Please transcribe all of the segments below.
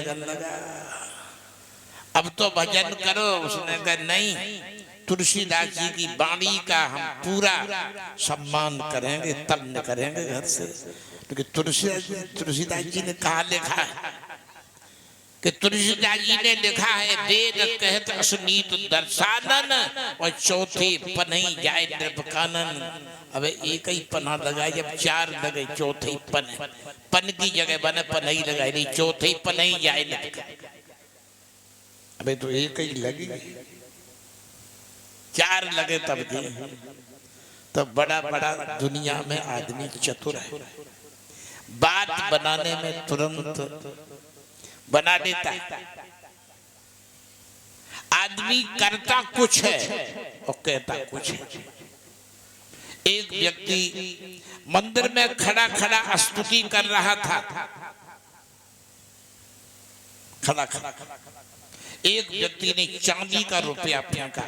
लगा अब तो भजन करो। उसने कहा नहीं, तुलसीदास जी की वाणी का हम पूरा सम्मान करेंगे तब न करेंगे घर से। क्योंकि तुलसीदास जी ने कहा लिखा है कि तुलसीदास जी ने लिखा है वेद कहत असनीत दर्शानन और चौथे पनई जाए निर्वकानन। अब एक ही पन्ना लगाए, जब चार लगे चौथे पन, पन की जगह बने पनई लगाई नहीं, चौथे पनई जाए निर्वकानन। अबे तो एक ही लगी, चार लगे तब की। तो बड़ा बड़ा दुनिया में आदमी चतुर है, बात बनाने में तुरंत बना देता है। आदमी करता कुछ है और कहता कुछ है। एक व्यक्ति मंदिर में खड़ा खड़ा स्तुति कर रहा था, खड़ा खड़ा। एक व्यक्ति ने चांदी का रुपया फेंका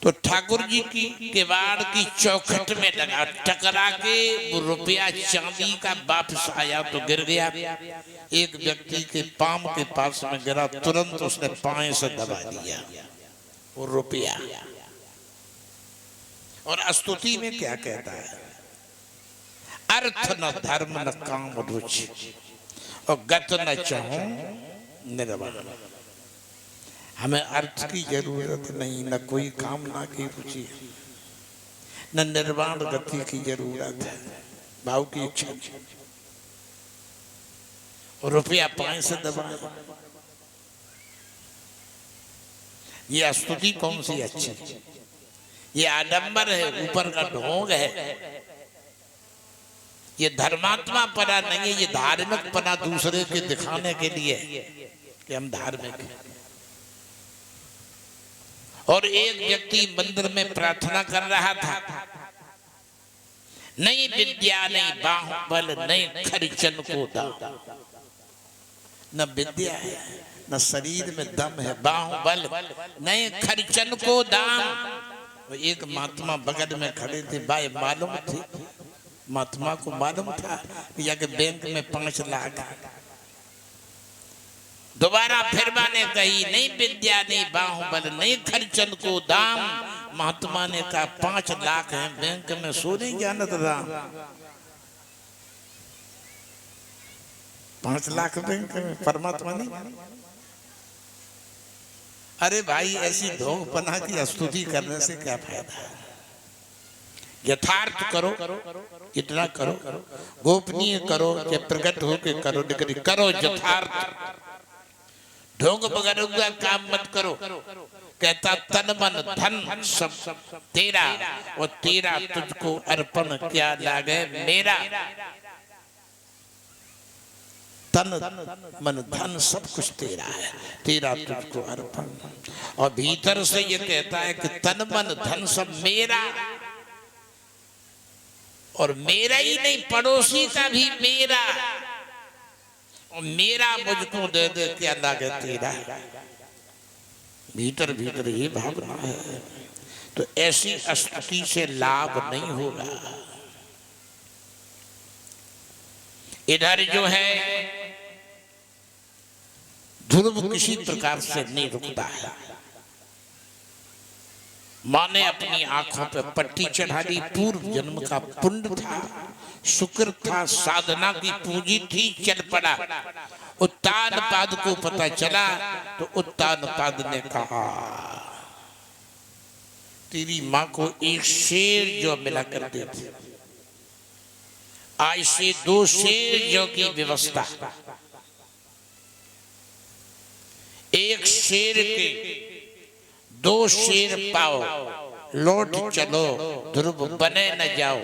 तो ठाकुर जी की किवाड़ की चौखट में लगा, टकरा के वो रुपया चांदी का वापस आया तो गिर गया। एक व्यक्ति के पांव के पास में गिरा, तुरंत उसने पांव से दबा दिया वो रुपया। और स्तुति में क्या कहता है, अर्थ न धर्म न काम रुचि और गत न चाहूं निर्वाण। हमें अर्थ की जरूरत नहीं, न कोई कामना की रुचि, न निर्वाण गति की जरूरत है, भाव की इच्छा। रुपया पांव से दबा, ये स्तुति कौन सी अच्छी? ये आडंबर है, ऊपर का ढोंग है। ये धर्मात्मा पना नहीं है, ये धार्मिक पना दूसरे के दिखाने के लिए कि हम धार्मिक हैं। और एक व्यक्ति मंदिर में प्रार्थना कर रहा था, नहीं विद्या नहीं बाहुबल नहीं खर्चन को दाम। न विद्या है न शरीर में दम है, बाहुबल नहीं खर्चन को दाम। एक महात्मा बगल में खड़े थे, भाई मालूम थी, महात्मा को मालूम था कि जाके बैंक में 5 लाख। दोबारा फिर मैंने कही, नहीं विद्या नहीं बाहुबल नहीं खर्चन को दाम। महात्मा ने कहा 5 लाख है बैंक में, सो नहीं जानत राम। 5 लाख बैंक में, परमात्मा नहीं। अरे भाई, ऐसी ढोंगपना की स्तुति करने से क्या फायदा? यथार्थ करो, इतना करो, गोपनीय करो, या प्रकट होके करो, लेकिन करो यथार्थ। ढोंग बगैर काम मत करो। कहता तन मन धन सब तेरा और तेरा तुझको अर्पण क्या लागे मेरा। तन मन धन सब कुछ तेरा है, तेरा तुझको अर्पण। और भीतर से ये कहता है कि तन मन धन सब मेरा, और मेरा ही नहीं पड़ोसी का भी मेरा, और मेरा मुझको दे दे क्या लागे तेरा। भीतर भीतर ये भावना है। तो ऐसी स्तुति से लाभ नहीं होगा। इधर जो है ध्रुव किसी प्रकार से नहीं रुकता है। माँ ने अपनी आंखों पे पट्टी चढ़ा दी, पूर्व जन्म का पुण्य था, शुक्र था, साधना की पूंजी थी, चल पड़ा। उत्तान पाद को पता चला तो उत्तान पाद ने कहा, तेरी माँ को एक शेर जो मिला करते थे, आज से 2 शेर जो की व्यवस्था। एक शेर के 2 शेर पाओ, लौट चलो, ध्रुव बने न जाओ।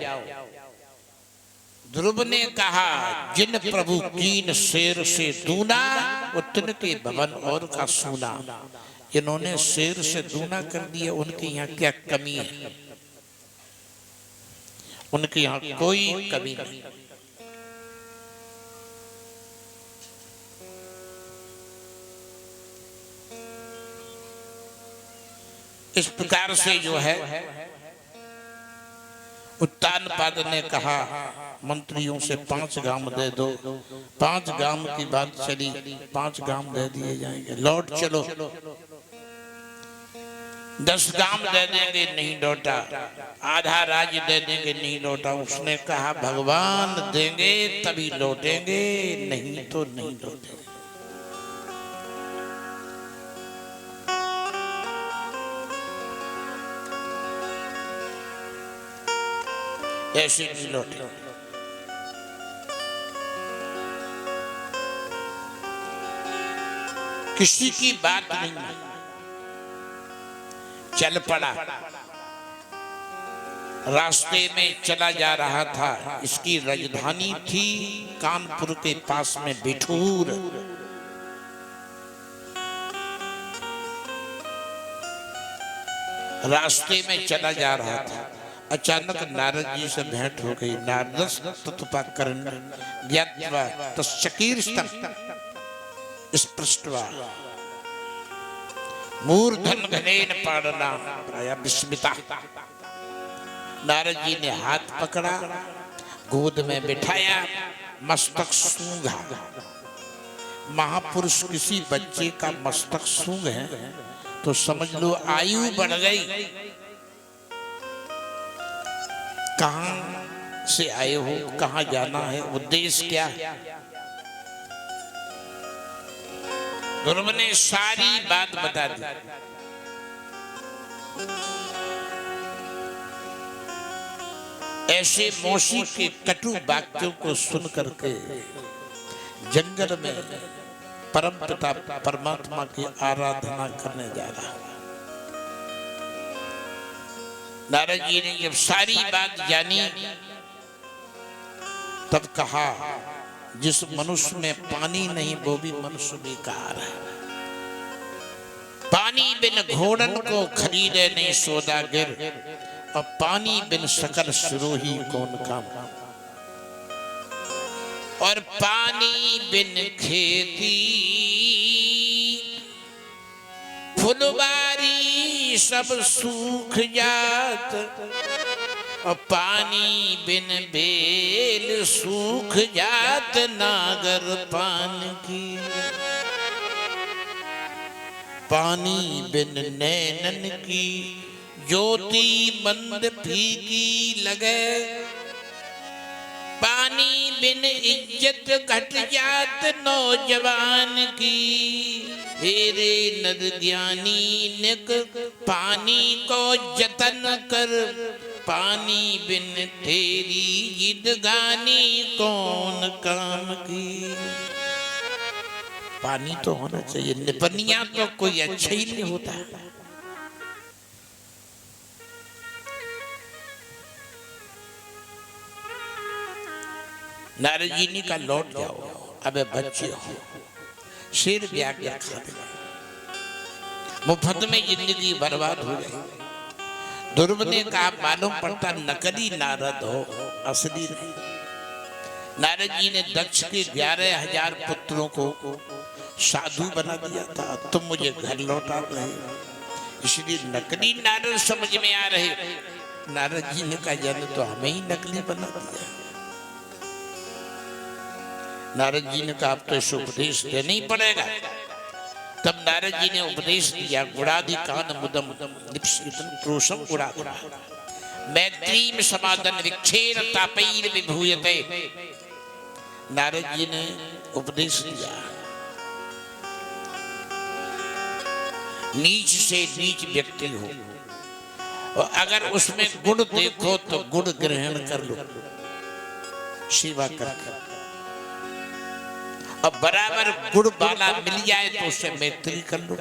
ध्रुव ने कहा, जिन प्रभु कीन शेर से दूना, उतन के भवन और का सूना। इन्होंने शेर से दूना कर दिया, उनके यहाँ क्या कमी है? उनके यहाँ कोई कमी नहीं। इस प्रकार से जो है उत्तान पाद ने कहा, मंत्रियों से 5 गांव दे दो, 5 गांव की बात चली, 5 गांव दे दिए जाएंगे, लौट चलो। 10 गांव दे देंगे, नहीं लौटा। आधा राज्य दे देंगे, नहीं लौटा। उसने कहा भगवान देंगे तभी लौटेंगे, नहीं तो नहीं लौटेंगे। ऐसे नहीं लौटे। किसी की बात नहीं, चल पड़ा। रास्ते में चला जा रहा था। इसकी राजधानी थी कानपुर के पास में बिठूर। रास्ते में चला जा रहा था, अचानक नारद जी से भेंट हो गई। नारदस्तुपाकरण ज्ञात्वा तश्चकीर्षं स्पृष्ट्वा मूर्धन घनेन पाणना प्राया विस्मिता। नारद जी ने हाथ पकड़ा, गोद में बिठाया, मस्तक सूंघा। महापुरुष किसी बच्चे का मस्तक सूंघे तो समझ लो आयु बढ़ गई। कहां से आए हो, कहां जाना है, उद्देश्य क्या है? ध्रुव ने सारी बात बता दी। ऐसे मौसी के कटु वाक्यों को सुन करके जंगल में परम पिता परमात्मा की आराधना करने जा रहा। नारद जी ने जब सारी बात जानी तब कहा जिस मनुष्य में पानी नहीं वो भी मनुष्य बेकार है। पानी बिन घोड़न को खरीदे नहीं सौदागर, और पानी बिन सकल सिरोही कौन काम। और पानी बिन खेती फुलवारी सब सूख जात, और पानी बिन बेल सूख जात नागर पान की। पानी बिन नैनन की ज्योति मंद फीकी लगे, पानी बिन इज्जत घट जात नौजवान की। हेरे नद ज्ञानी निक पानी को जतन कर, पानी बिन तेरी जिदगानी कौन काम की। पानी तो होना चाहिए, निपनिया तो कोई अच्छा ही नहीं होता। नारद जी ने कहा लौट जाओ, अबे बच्चे हो, शेर ब्याह क्या खा दे, मुफ्त में जिंदगी बर्बाद हो गई। ध्रुव ने कहा मालूम पड़ता नकली नारद हो, असली नहीं। नारद जी ने दक्ष के 11,000 पुत्रों को साधु बना दिया था, तुम मुझे घर लौटा रहे हो, इसलिए नकली नारद समझ में आ रहे। नारद जी ने कहा जाने तो हमें ही नकली बना दिया। नारद जी ने कहा अब तो इस उपदेश देना ही पड़ेगा। तब नारद जी ने उपदेश दिया, गुणादि कान मुदम लिप्सितं क्रोशम गुणात्मा मैत्रीम समादन विक्षेर तापैर विभूयते। नारद जी ने उपदेश दिया, नीच से नीच व्यक्ति हो और अगर उसमें गुण देखो तो गुण ग्रहण कर लो, सेवा कर। अब बराबर गुण वाला मिल जाए तो उससे मैत्री कर लो,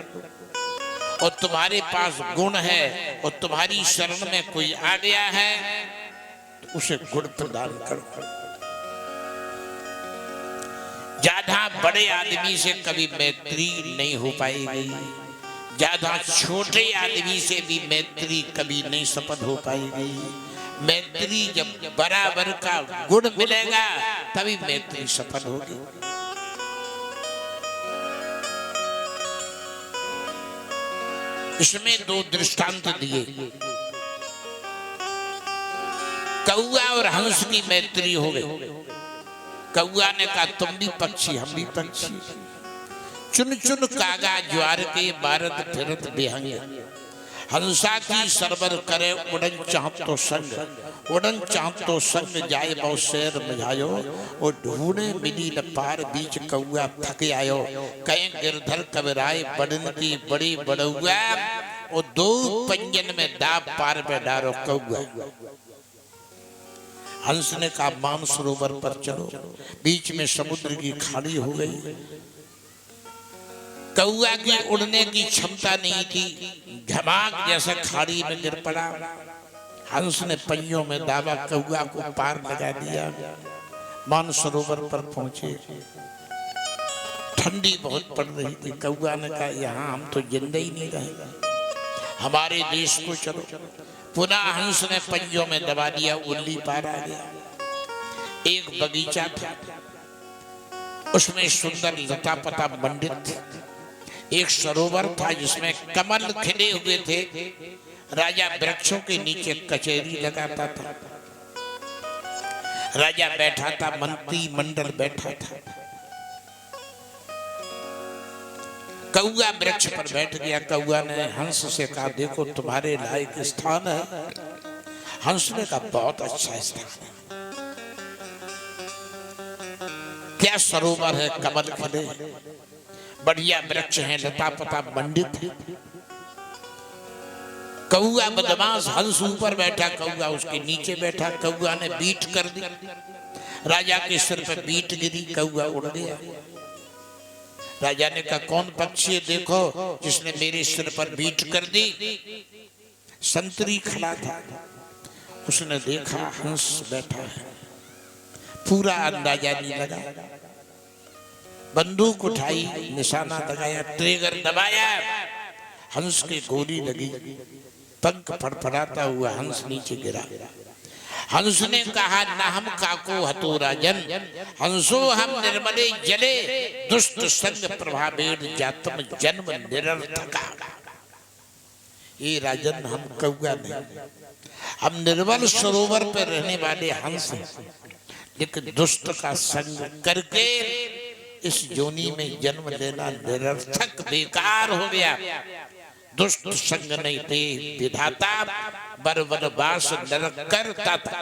और तुम्हारे पास गुण है और तुम्हारी शरण में कोई आ गया है तो उसे गुण प्रदान करो। ज्यादा बड़े आदमी से कभी मैत्री नहीं हो पाएगी, ज्यादा छोटे आदमी से भी मैत्री कभी नहीं सफल हो पाएगी। मैत्री जब बराबर का गुण मिलेगा तभी मैत्री सफल होगी। इसमें 2 दृष्टांत दिए। कौआ और हंस की मैत्री हो गई। कौआ ने कहा तुम भी पक्षी हम भी पक्षी, चुन चुन कागा ज्वार के बारत फिरत बेहंग, हंसा की सरबर करे उड़न चाहतो संग, उड़न चाहतो संग जाए बहु शेर मझायो, और ढूंढे मिली न पार बीच कौआ थक आयो, कहीं गिरधर कबराए बड़न की बड़ी बड़ुआ, और दो पंजन में दाब पार पे डारो कौआ। हंस ने कहा मानसरोवर पर चलो, बीच में समुद्र की खाड़ी हो गई। कौआ की उड़ने की क्षमता नहीं थी, धमाक जैसे खाड़ी में गिर पड़ा। हंस ने पहियों में दावा, कौआ को पार लगा दिया। मानसरोवर पर पहुंचे, ठंडी बहुत पड़ रही थी। कौआ ने कहा यहाँ हम तो जिंदा ही नहीं रहेंगे, हमारे देश को चलो। पुनः हंस ने पहियों में दबा दिया, उल्ली पार आ गया। एक बगीचा था, उसमें सुंदर लता पता मंडित एक सरोवर था जिसमें कमल खिले हुए थे। राजा वृक्षों के नीचे कचहरी लगाता था, राजा बैठा था, मंत्री मंडल बैठा था। कौआ वृक्ष पर बैठ गया। कौआ ने हंस से कहा देखो तुम्हारे लायक स्थान है। हंस ने कहा बहुत अच्छा स्थान है। क्या सरोवर है, कमल खिले, बढ़िया वृक्ष हैं, लता पता मंडित है। कौआ बदमाश हंस ऊपर बैठा, कौआ उसके नीचे बैठा। कौआ ने बीट कर दी, राजा के सिर पर बीट गिरी, कौआ उड़ गया। राजा ने कहा कौन पक्षी है देखो जिसने मेरे सिर पर बीट कर दी। संतरी खड़ा था, उसने देखा हंस बैठा है, पूरा अंदाजा नहीं लगा। बंदूक उठाई, निशाना लगाया, ट्रिगर दबाया, हंस की गोली लगी, पंख फड़फड़ाता हुआ हंस नीचे गिरा। हंस ने कहा न हम काको हतो राजन, हंसो हम निर्मले जले, दुष्ट संग प्रभावेण जातम जन्म निरर्थका। ये राजन हम कौआ नहीं, हम निर्मल सरोवर पर रहने वाले हंस हैं, लेकिन दुष्ट का संग करके इस योनि में जन्म लेना निरर्थक बेकार हो गया। दुष्ट संग नहीं थे विधाता, बर वनवास नरक करता था।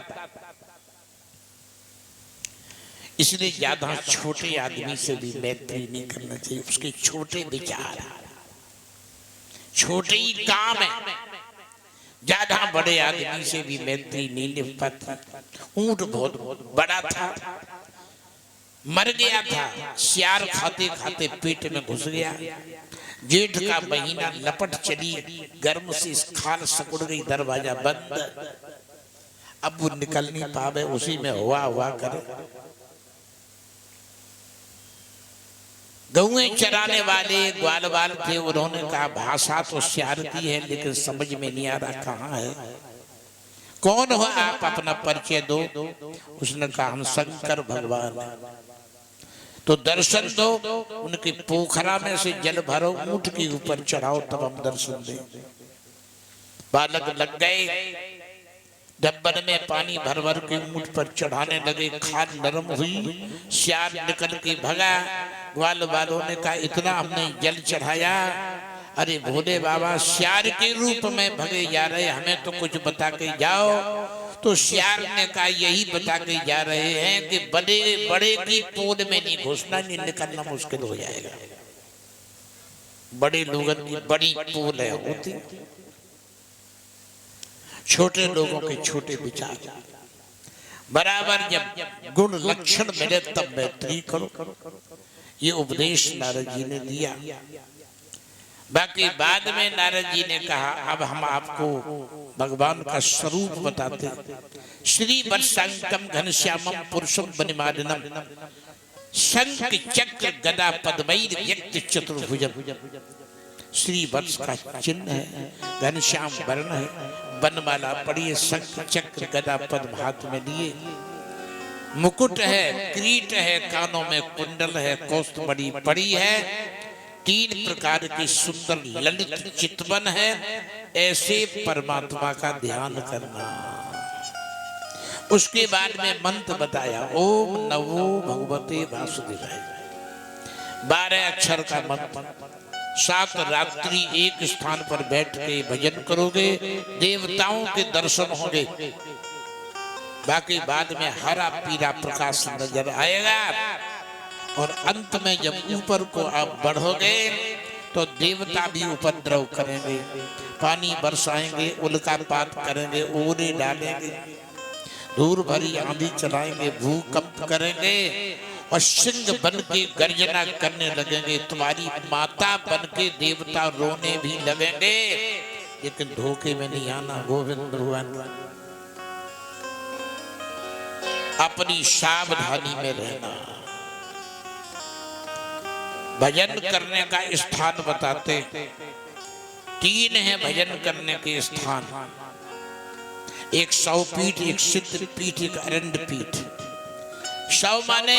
इसलिए ज्यादा छोटे आदमी से भी मैत्री नहीं करना चाहिए। उसके छोटे विचार, छोटे ही काम है। ज्यादा बड़े आदमी से भी मैत्री नहीं निभ पाती। ऊंट बहुत बड़ा था, मर गया था, सियार खाते खाते पेट में घुस गया। जेठ का महीना, लपट चली, गर्म से इस खाल सिकुड़ गई, दरवाजा बंद। अब वो निकल नहीं पावे, उसी में हुआ करे। गौएं चराने वाले ग्वालवाल थे, उन्होंने कहा भाषा तो सियारती है लेकिन समझ में नहीं आ रहा कहाँ है, कौन हो आप, अपना परिचय दो। उसने कहा हम शंकर भगवान हैं। तो दर्शन दो। उनके पोखरा में से जल भरो, ऊंट के ऊपर चढ़ाओ, तब हम दर्शन दें। बालक लग गए, डब्बन में पानी भर भर के ऊंट पर चढ़ाने लगे। खाल नरम हुई, सियार निकल के भगा। ग्वाल वालों ने कहा इतना हमने जल चढ़ाया, अरे भोले बाबा सियार के रूप में भगे जा रहे, हमें तो कुछ बता के जाओ। तो सियार ने कहा यही बता के जा रहे हैं कि बड़े बड़े की पोद में नहीं घुसना, नहीं निकलना मुश्किल हो जाएगा। बड़े लोगों की बड़ी पोल है होती, छोटे लोगों के छोटे विचार। बराबर जब गुण लक्षण मिले तब मैत्री करो। ये उपदेश नारद जी ने दिया। बाकी बाद में नारद जी ने कहा अब हम आपको भगवान का स्वरूप बताते। श्री वर्षांकम घनश्यामम पुरुषम वनिमालिनम, शंख चक्र गदा पद्मैर व्यक्ति चतुर्भुजम। श्री वर्ष का चिन्ह है, घनश्याम वर्ण है, वनमाला पड़ी है, शंख चक्र गदा पद्म हाथ में लिए, मुकुट है, किरीट है, कानों में कुंडल है, कौस्तुभमणि पड़ी है, 3 प्रकार की सुंदर ललित चितवन है। ऐसे परमात्मा का ध्यान करना। उसके बाद में मंत्र बताया, ओम नमो भगवते वासुदेवाय। 12 अक्षर का मंत्र। 7 रात्रि एक स्थान पर बैठ के भजन करोगे, देवताओं के दर्शन होंगे। बाकी बाद में हरा पीला प्रकाश नजर आएगा। और अंत में जब ऊपर को आप बढ़ोगे तो देवता भी उपद्रव करेंगे, पानी बरसाएंगे, उल्कापात करेंगे, ओले डालेंगे, धूल भरी आंधी चलाएंगे, भूकंप करेंगे और सिंह बन के गर्जना करने लगेंगे। तुम्हारी माता बन के देवता रोने भी लगेंगे। लेकिन धोखे में नहीं आना, गोविंद भगवान अपनी सावधानी में रहना। भजन करने का स्थान बताते 3 है भजन करने के स्थान। एक सौ पीठ, एक सिद्ध पीठ, एक अरंड पीठ। सौ माने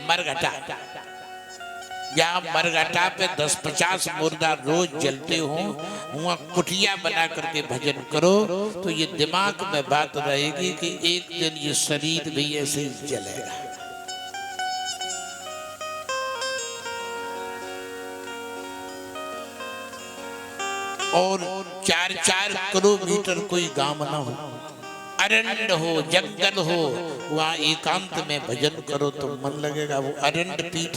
मरघटा। जहाँ मरघटा पे 10-50 मुर्दा रोज जलते हो, वहाँ कुटिया बना करके भजन करो तो ये दिमाग में बात रहेगी कि एक दिन ये शरीर भी ऐसे ही जलेगा। और 4-4 किलोमीटर कोई गांव ना हो, अरण्य हो, जंगल हो, वहाँ एकांत में भजन करो तो मन लगेगा। वो अरण्य पीठ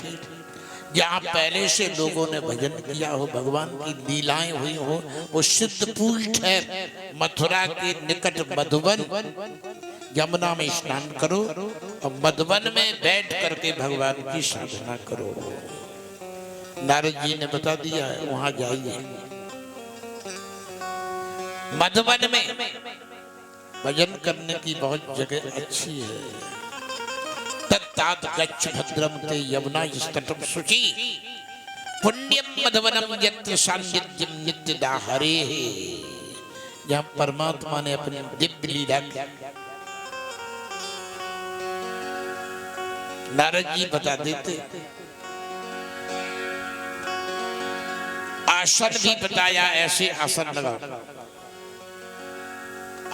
जहाँ पहले से लोगों ने भजन किया हो, भगवान की लीलाएं हुई हो, वो सिद्ध पीठ है। मथुरा के निकट मधुबन, यमुना में स्नान करो और मधुबन में बैठ करके भगवान की साधना करो। नारद जी ने बता दिया है, वहां जाइए। मधुबन में भजन करने की बहुत जगह अच्छी है। तत्तात गच्छ भद्रम ते यमुना तटम शुचि पुण्यम मधुवनम यत्र सान्निध्यम नित्यदा हरेः। जहाँ परमात्मा ने अपनी दिव्य लीला की। नारद जी बता देते। आसन भी बताया, ऐसे आसन लगा।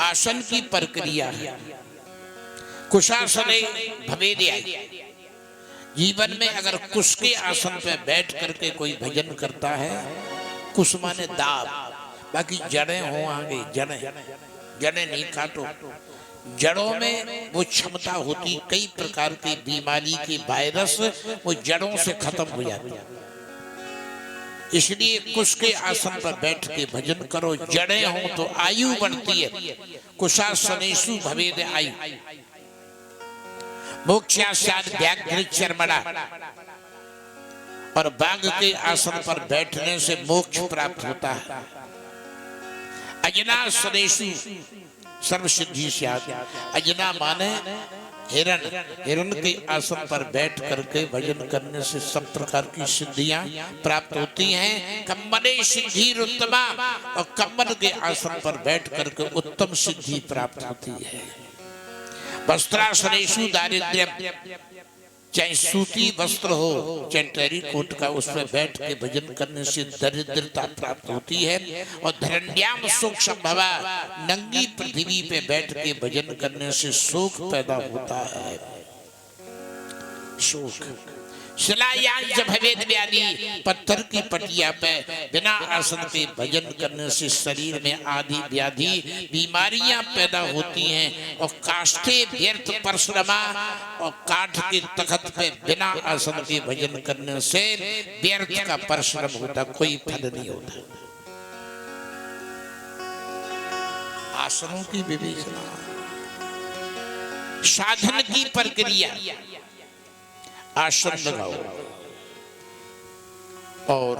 आसन की प्रक्रिया है। कुशासने भवेद्याय। जीवन में अगर कुश के आसन पे बैठ करके कोई भजन करता है, कुश माने दाब, बाकी जड़ें हो आगे, जड़ें नहीं काटो। जड़ों में वो क्षमता होती, कई प्रकार की बीमारी के वायरस वो जड़ों से खत्म हो जाते हैं। इसलिए कुश के आसन पर बैठ के भजन करो। जड़ें हो तो आयु बढ़ती है। कुशासनेषु भवेद आयु। मोक्षास्याद व्याघ्र चर्मणा। और बाघ के आसन पर बैठने से मोक्ष प्राप्त होता है। अजनासनेषु सर्वसिद्धि स्यात्। अजना माने हिरण। हिरण के आसन पर बैठ करके भजन करने से सब प्रकार की सिद्धियां प्राप्त होती हैं। कम्मने सिद्धि उत्तमा। और कम्मन के आसन पर बैठ करके उत्तम सिद्धि प्राप्त होती है। वस्त्रासनेषु दारिद्र्यम। चाहे सूती वस्त्र हो, चाहे टेरीकोट का, उसमें बैठ के भजन करने से दरिद्रता प्राप्त होती है। और धरण्याम शोक संभवा। नंगी पृथ्वी पे बैठ के भजन करने से शोक पैदा होता है। शोक। शिलायांश भवेद व्याधि। पत्थर की पटिया पे बिना आसन के भजन करने से शरीर में आदि व्याधि बीमारियां पैदा होती हैं। और काष्ठे व्यर्थ परिश्रमा। और काठ के तख्त पे बिना आसन के भजन करने से व्यर्थ का परिश्रम होता, कोई फल नहीं होता। आसनों की विवेचना, साधन की प्रक्रिया। आसन लगाओ और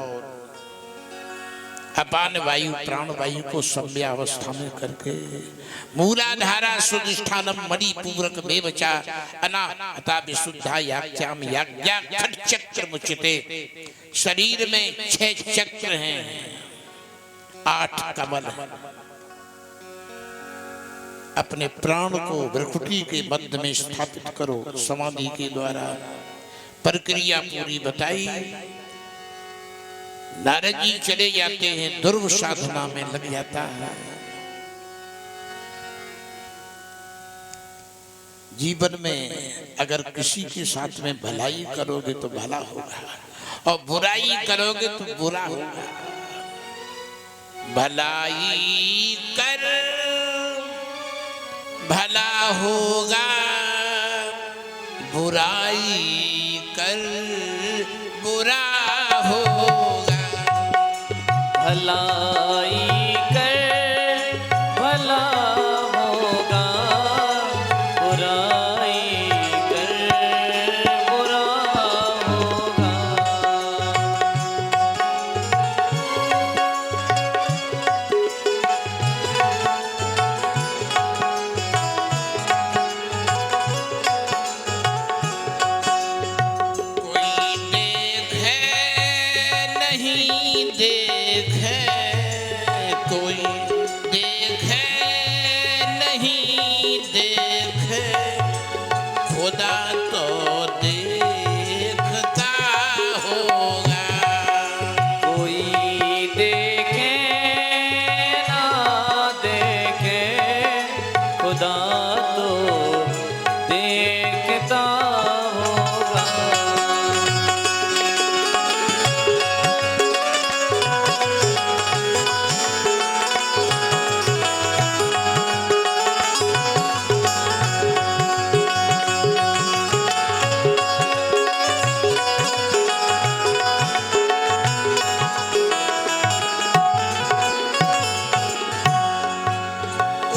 अपान वायु प्राण वायु को सम्यावस्था में करके मूलाधारा सुधिष्ठानम मणिपूरक बेवचा अनाहता विशुद्धा याज्ञाम याज्ञा खट चक्र मुचिते। शरीर में 6 चक्र हैं, 8 कमल हैं। अपने प्राण को भ्रुकुटी के मध्य में स्थापित करो समाधि के द्वारा। प्रक्रिया पूरी बताई। नारद जी चले जाते हैं, ध्रुव साधना में लग जाता है। जीवन में अगर किसी के साथ में भलाई करोगे तो भला होगा और बुराई करोगे तो बुरा होगा। भलाई कर भला होगा, बुराई कर बुरा होगा। भलाई कर भला होगा, बुराई कर बुरा होगा। खुदा तो देखता होगा। कोई देखे ना देखे, खुदा तो देखता होगा।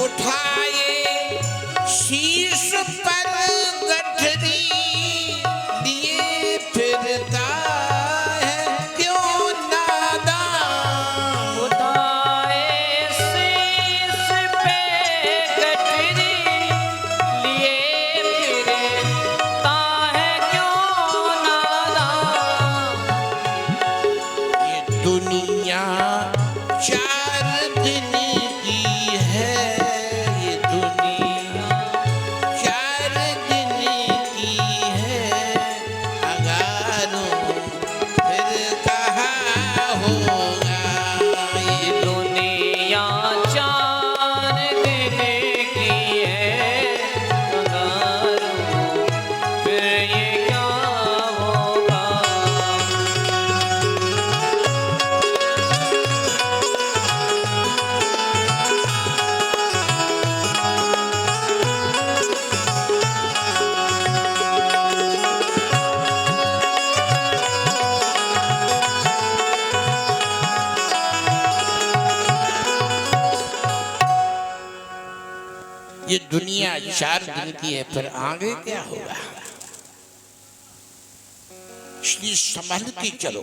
उठाए शीश पर गठरी लिए फिरता है क्यों नादान। उठाए शीश पे गठरी लिए फिरता है क्यों नादान। ये दुनिया चार दिन की है, ये दुनिया चार दिन की है। अगारों फिर कहाँ होगा। ये दुनिया चार दिन की है, अंगारों फिर ये क्या होगा। ये दुनिया चार दिन की है, फिर आगे क्या होगा। इसलिए संभल के चलो।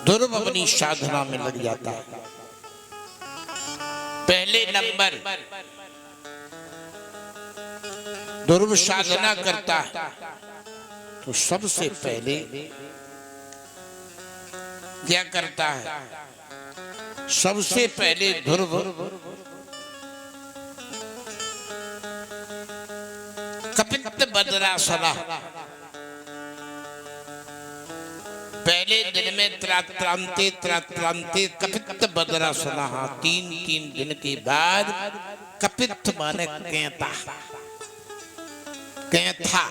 ध्रुव अपनी साधना में लग जाता है। पहले नंबर ध्रुव साधना करता है तो सबसे पहले क्या करता है। सबसे पहले ध्रुव कपित बद्रासना, पहले दिन में त्रात्रांते कपित बद्रासना। 3 दिन के बाद कपित माने केता, केथा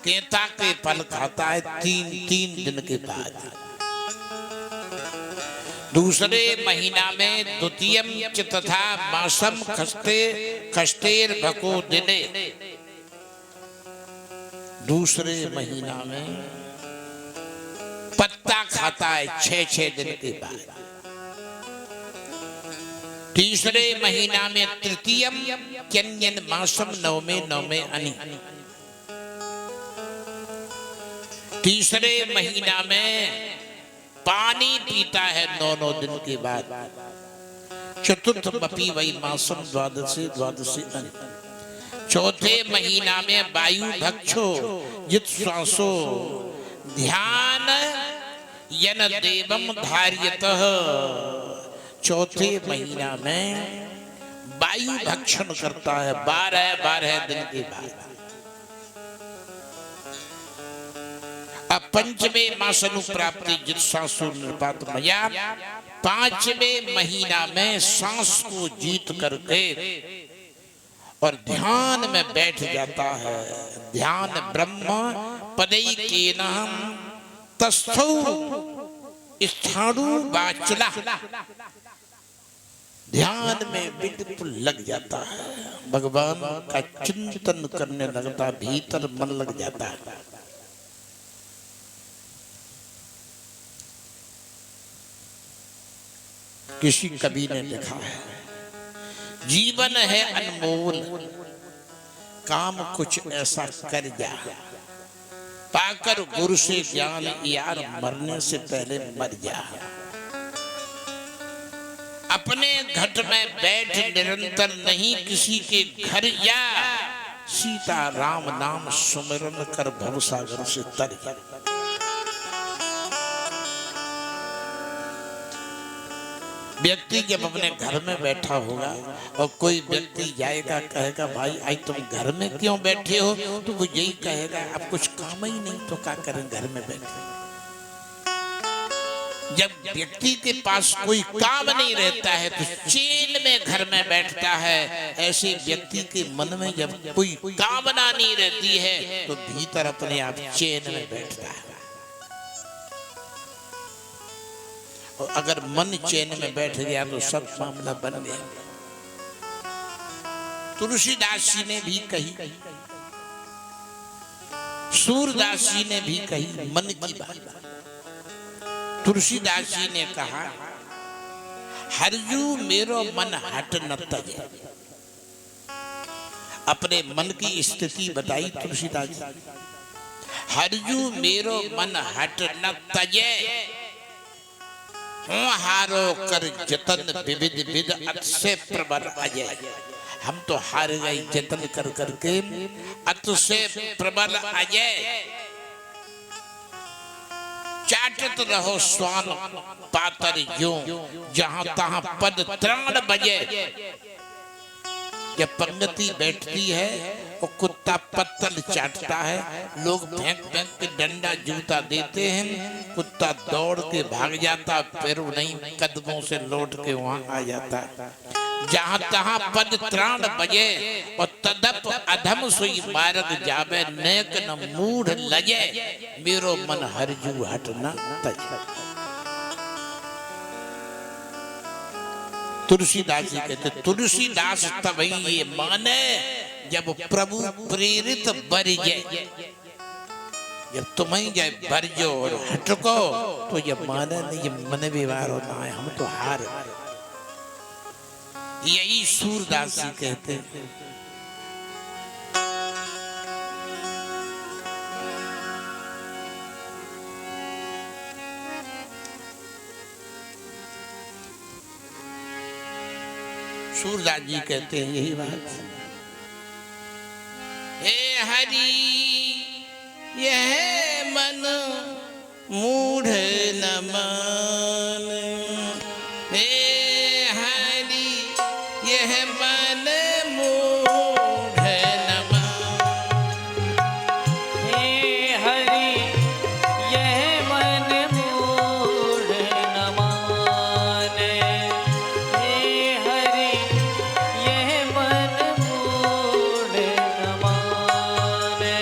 केता के फल खाता है 3 दिन के बाद। दूसरे महीना में द्वितीयम च तथा मासम खस्तेर भको दिने। दूसरे महीना में पत्ता खाता है 6 दिन के बाद। तीसरे महीना में तृतीयम क्यन्यन मासम नवमे अनि। तीसरे महीना में पानी पीता है 9 दिन के बाद। चतुर्थ मपी वही मासम द्वादशी अनि। चौथे महीना में वायु भक्षो जित श्वासो ध्यान यन देवम धार्यतः। चौथे महीना में वायु भक्षण करता है 12 दिन के बाद। अब पंचमें मासनु प्राप्ति जित सांसु निर्पात मया। 5वें महीना में सांस को जीत करके और ध्यान में बैठ जाता है। ध्यान ब्रह्म पदई के नाम तस्थौ स्थाणु वाचला, ध्यान में बिल्कुल लग जाता है, भगवान का चिंतन करने लगता, भीतर मन लग जाता है। किसी कवि ने लिखा है, जीवन है अनमोल, काम कुछ ऐसा कर जा, पाकर गुरु से ज्ञान यार मरने से पहले मर जा। अपने घट में बैठ निरंतर नहीं किसी के घर जा, सीता राम नाम सुमिरन कर भवसागर से तर जा। व्यक्ति जब अपने घर में बैठा होगा और कोई व्यक्ति जाएगा कहेगा भाई आज तुम घर में क्यों बैठे हो, तो वो यही कहेगा अब कुछ काम ही नहीं तो क्या करें घर में बैठे। जब व्यक्ति के पास कोई काम नहीं रहता है तो चैन में घर में बैठता है। ऐसे व्यक्ति के मन में जब कोई कामना नहीं रहती है तो भीतर अपने आप चैन में बैठता है। और अगर मन चैन में बैठ गया तो सब मामला बन गया। तुलसीदास जी ने भी कही, सूरदास जी ने भी कही मन की बात। तुलसीदास जी ने कहा, हरजू मेरो मन हट न तजे। अपने मन की स्थिति बताई तुलसीदास जी, हरजू मेरो मन हट न तजे, हारो कर जतन विविध विध अत से प्रबल अजय। हम तो हार गए जतन कर करके, अत से प्रबल अजय। चाटत रहो स्वान पातर यूं, जहां तहां पद त्राण बजे। जब पंगति बैठती है और कुत्ता पत्तल चाटता है, लोग फेंक फेंक के डंडा जूता देते हैं, कुत्ता दौड़ के भाग जाता, फिर नहीं कदमों से लौट के वहां आ जाता है। जहां तहां पद त्राण बजे और तदप अधम सुई मार्ग जावे, नेक न मूढ़ लजे, मेरो मन हरजू हट न तजे। तुलसीदास जी कहते, तुलसीदास तभी ये माने जब प्रभु प्रेरित बरजे। जब तुम्हें जब बरजो और हटको तो जब माने नहीं, जब मन व्यवहार होता है हम तो हार। यही सूरदास जी कहते हैं। सूरदास जी कहते हैं यही बात, हे हरि यह मन मूढ़ न मान, हे हरि यह मन मूढ़ न मान, हे हरि यह मन मूढ़ न माने, हे हरि यह मन मूढ़ न माने।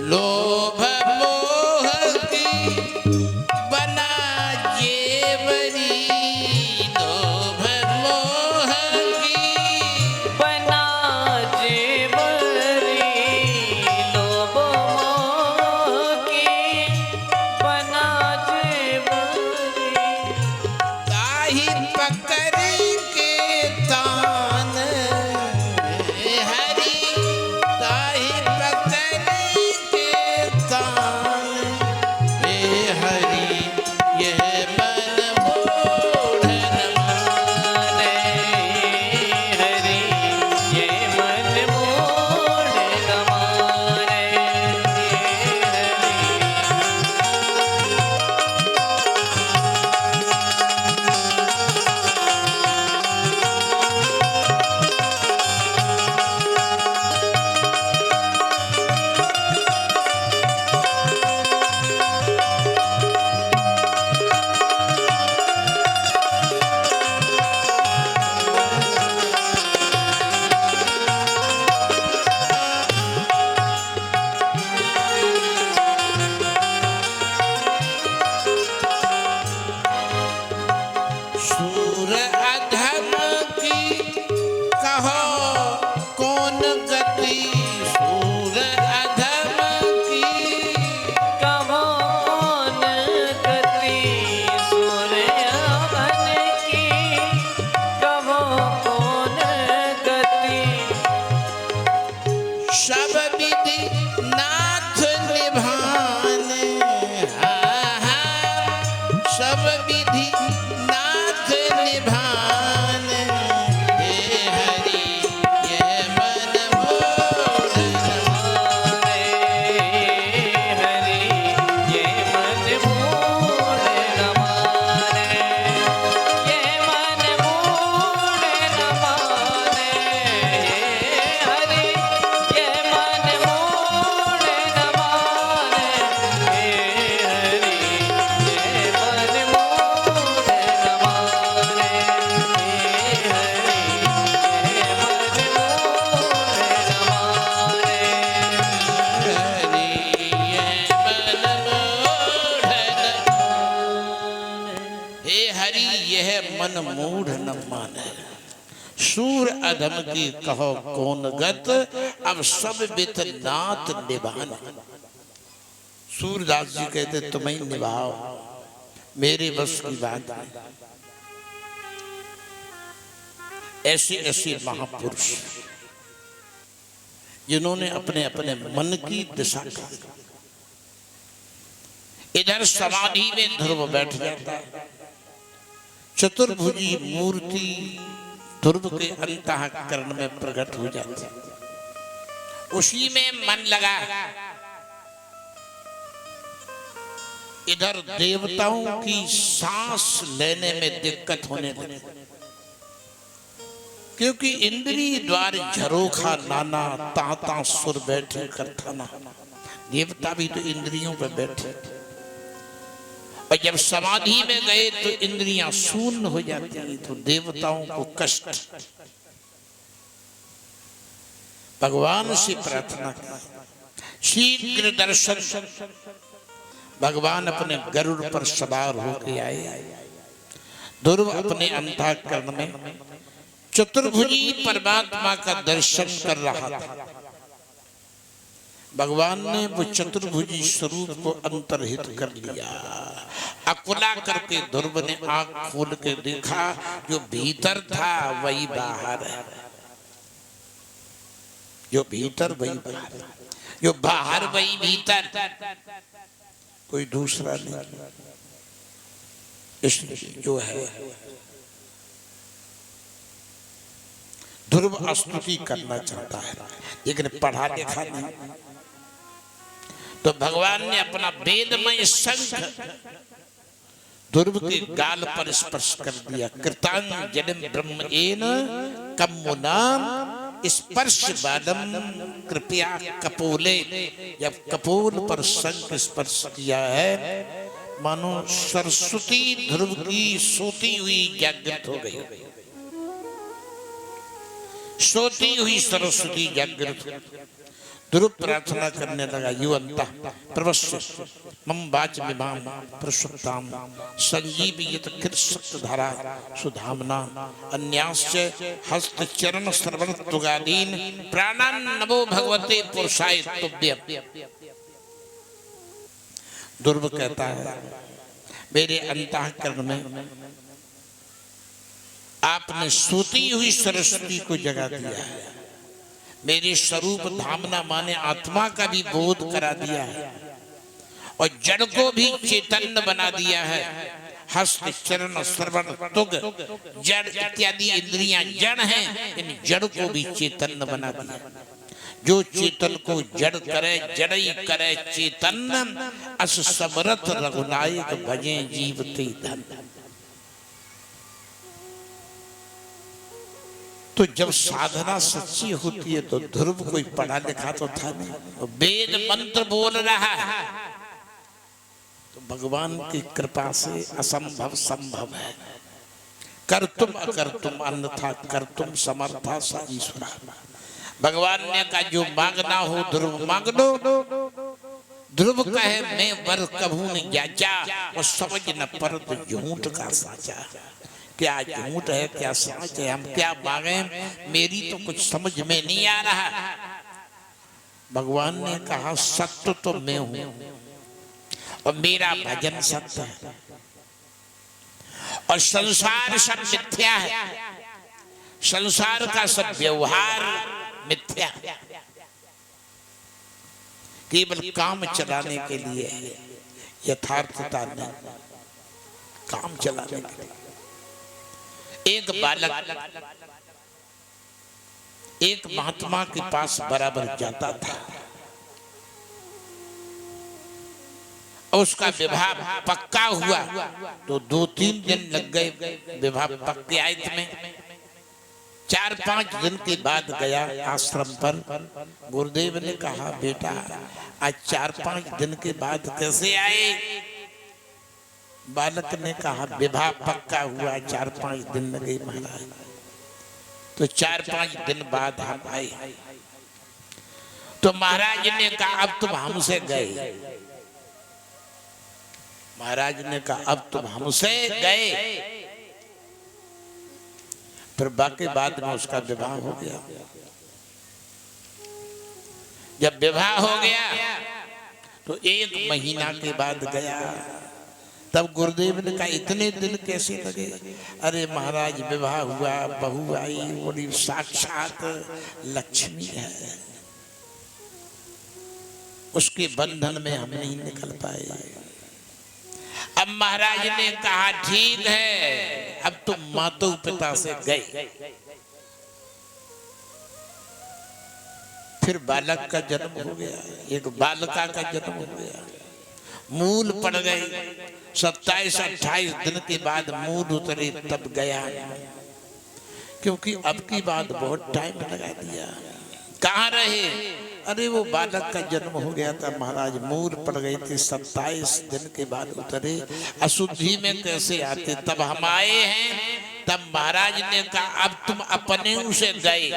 लोभ मोह की बना जेवरी, लोभ मोह की बना जेवरी, लोभ मोह की बना जेवरी। ताहि पकड़ के तान हरि, ताहि पकड़ के तान हे हरि, यह मन मोढ़ न माने। हरि ये मन मोड़ न माने। सूर अधम की कहो कौन गति, सूर अधम की कहो कौन गति, सूर्य बन की कहो कौन गति। सब विधि नाथ निभान, सब विधि नाथ निभान हे हरि, यह मन मोढ़ न माने। हरि ये मन मोड़ न माने। ये मन मोड़ न माने। हरि ये मन मोड़ न माने। हरि ये मन मोड़ न माने। हरि ये मन मोड़ न माने। हरि यह मन मोढ़ न, हे हरि यह मन मूढ़ न माने। सूर अधम की कहो कौन गत, अब सब बित नाथ निभान। सूरदास जी कहते तुम ही निभाओ, मेरे बस की बात नहीं। ऐसे ऐसे महापुरुष जिन्होंने अपने अपने मन की दिशा का, इधर समाधि में ध्रुव बैठ जाता है, चतुर्भुजी मूर्ति ध्रुव के अंतःकरण में प्रकट हो जाती है, उसी में मन लगा। इधर देवताओं की सांस लेने में दिक्कत होने लगी, क्योंकि इंद्रिय द्वार झरोखा नाना, ताता सुर बैठे करथाना। देवता भी तो इंद्रियों पर बैठे, और जब समाधि में गए तो इंद्रियां शून्य हो जाती हैं, तो देवताओं को कष्ट। भगवान से प्रार्थना की, शीघ्र दर्शन। भगवान अपने गरुड़ पर सवार होकर आए। ध्रुव अपने अंतःकरण में चतुर्भुजी परमात्मा का दर्शन कर रहा था। भगवान ने वो चतुर्भुजी स्वरूप को अंतर्हित कर लिया। अकुला करके ध्रुव ने आंख खोल के देखा, जो भीतर था वही बाहर है, जो भीतर वही बाहर, जो बाहर वही भीतर, कोई दूसरा नहीं। इसलिए जो है ध्रुव स्तुति करना चाहता है, लेकिन पढ़ा लिखा नहीं। तो भगवान ने अपना वेदमय शंख ध्रुव के गाल पर स्पर्श कर दिया। कृतांजलिम ब्रह्मेण कम्मुनाम स्पर्श बालम कृपया कपोले। जब कपोल पर शंख स्पर्श किया है, मानो सरस्वती ध्रुव की सोती हुई जागृत हो गई। सोती हुई सरस्वती जागृत ध्रुव प्रार्थना करने लगा। युवंता प्रवश्य मम वाच विभाम प्रसुप्ताम संजीवित कृष्ण धारा सुधामना अन्याश्च हस्त चरण श्रवण तुगादीन प्राणान नमो भगवते पुरुषाय तुभ्यम्। ध्रुव कहता है मेरे अंतःकरण में आपने सोती हुई सरस्वती को जगा दिया है, मेरे स्वरूप धामना माने आत्मा का भी बोध करा दिया है और जड़ को भी चैतन्य बना दिया है। हस्त चरण श्रवण तुग जड़ इत्यादि इंद्रियां जड़ हैं, इन जड़ को भी चैतन्य बना दिया। जो चेतन को जड़ करे जड़ई करे चेतन अस समरथ रघुनायक भजे जीवते धन। तो जब साधना सच्ची होती है तो ध्रुव कोई पढ़ा लिखा तो था नहीं, वेद मंत्र बोल रहा है तो भगवान की कृपा से असंभव संभव है। कर तुम अकर तुम अन्यथा कर तुम समर्था सा ईश्वरा। भगवान ने कहा जो मांगना हो ध्रुव मांग लो। ध्रुव कहे मैं वर कभू नहीं जाचा और समझ न परत झूठ का साचा। क्या झूठ है क्या सच है, हम क्या मांगे, मेरी तो कुछ समझ में नहीं आ रहा। भगवान ने कहा सत्य तो मैं हूं और मेरा भजन सत्य है और संसार सब मिथ्या है, संसार का सब व्यवहार मिथ्या, केवल काम चलाने के लिए, यथार्थता नहीं, काम चलाने के लिए। एक बालक एक महात्मा के पास बराबर जाता था और उसका विवाह पक्का हुआ तो 2-3 दिन लग गए विवाह पक्के आयत में। 4-5 दिन के बाद गया आश्रम पर। गुरुदेव ने कहा बेटा आज 4-5 दिन के बाद कैसे आए? बालक ने कहा विवाह पक्का हुआ 4-5 दिन लगे महाराज। तो 4-5 दिन बाद हम आए तो महाराज ने कहा अब तुम हमसे गए। महाराज ने कहा अब तुम हमसे गए। फिर बाकी बाद में उसका विवाह हो गया। जब विवाह हो गया तो 1 महीना के बाद गया। तब गुरुदेव ने कहा इतने दिन कैसे लगे? अरे महाराज विवाह हुआ, बहू आई, बड़ी साक्षात लक्ष्मी है, उसके बंधन में हम नहीं निकल पाए। अब महाराज ने कहा ठीक है अब तुम माता पिता से गए। फिर बालक का जन्म हो गया, एक बालिका का जन्म हो गया, मूल पड़ गए। 27-28 दिन के बाद मूल उतरे तब गया, क्योंकि अब की बात बहुत टाइम लगा दिया। कहाँ रहे? अरे वो बालक का जन्म हो गया था महाराज, मूल पड़ गई थी, 27 दिन के बाद उतरे। अशुद्धि में कैसे आते? तब हम आए हैं। तब महाराज ने कहा अब तुम अपने उसे गए।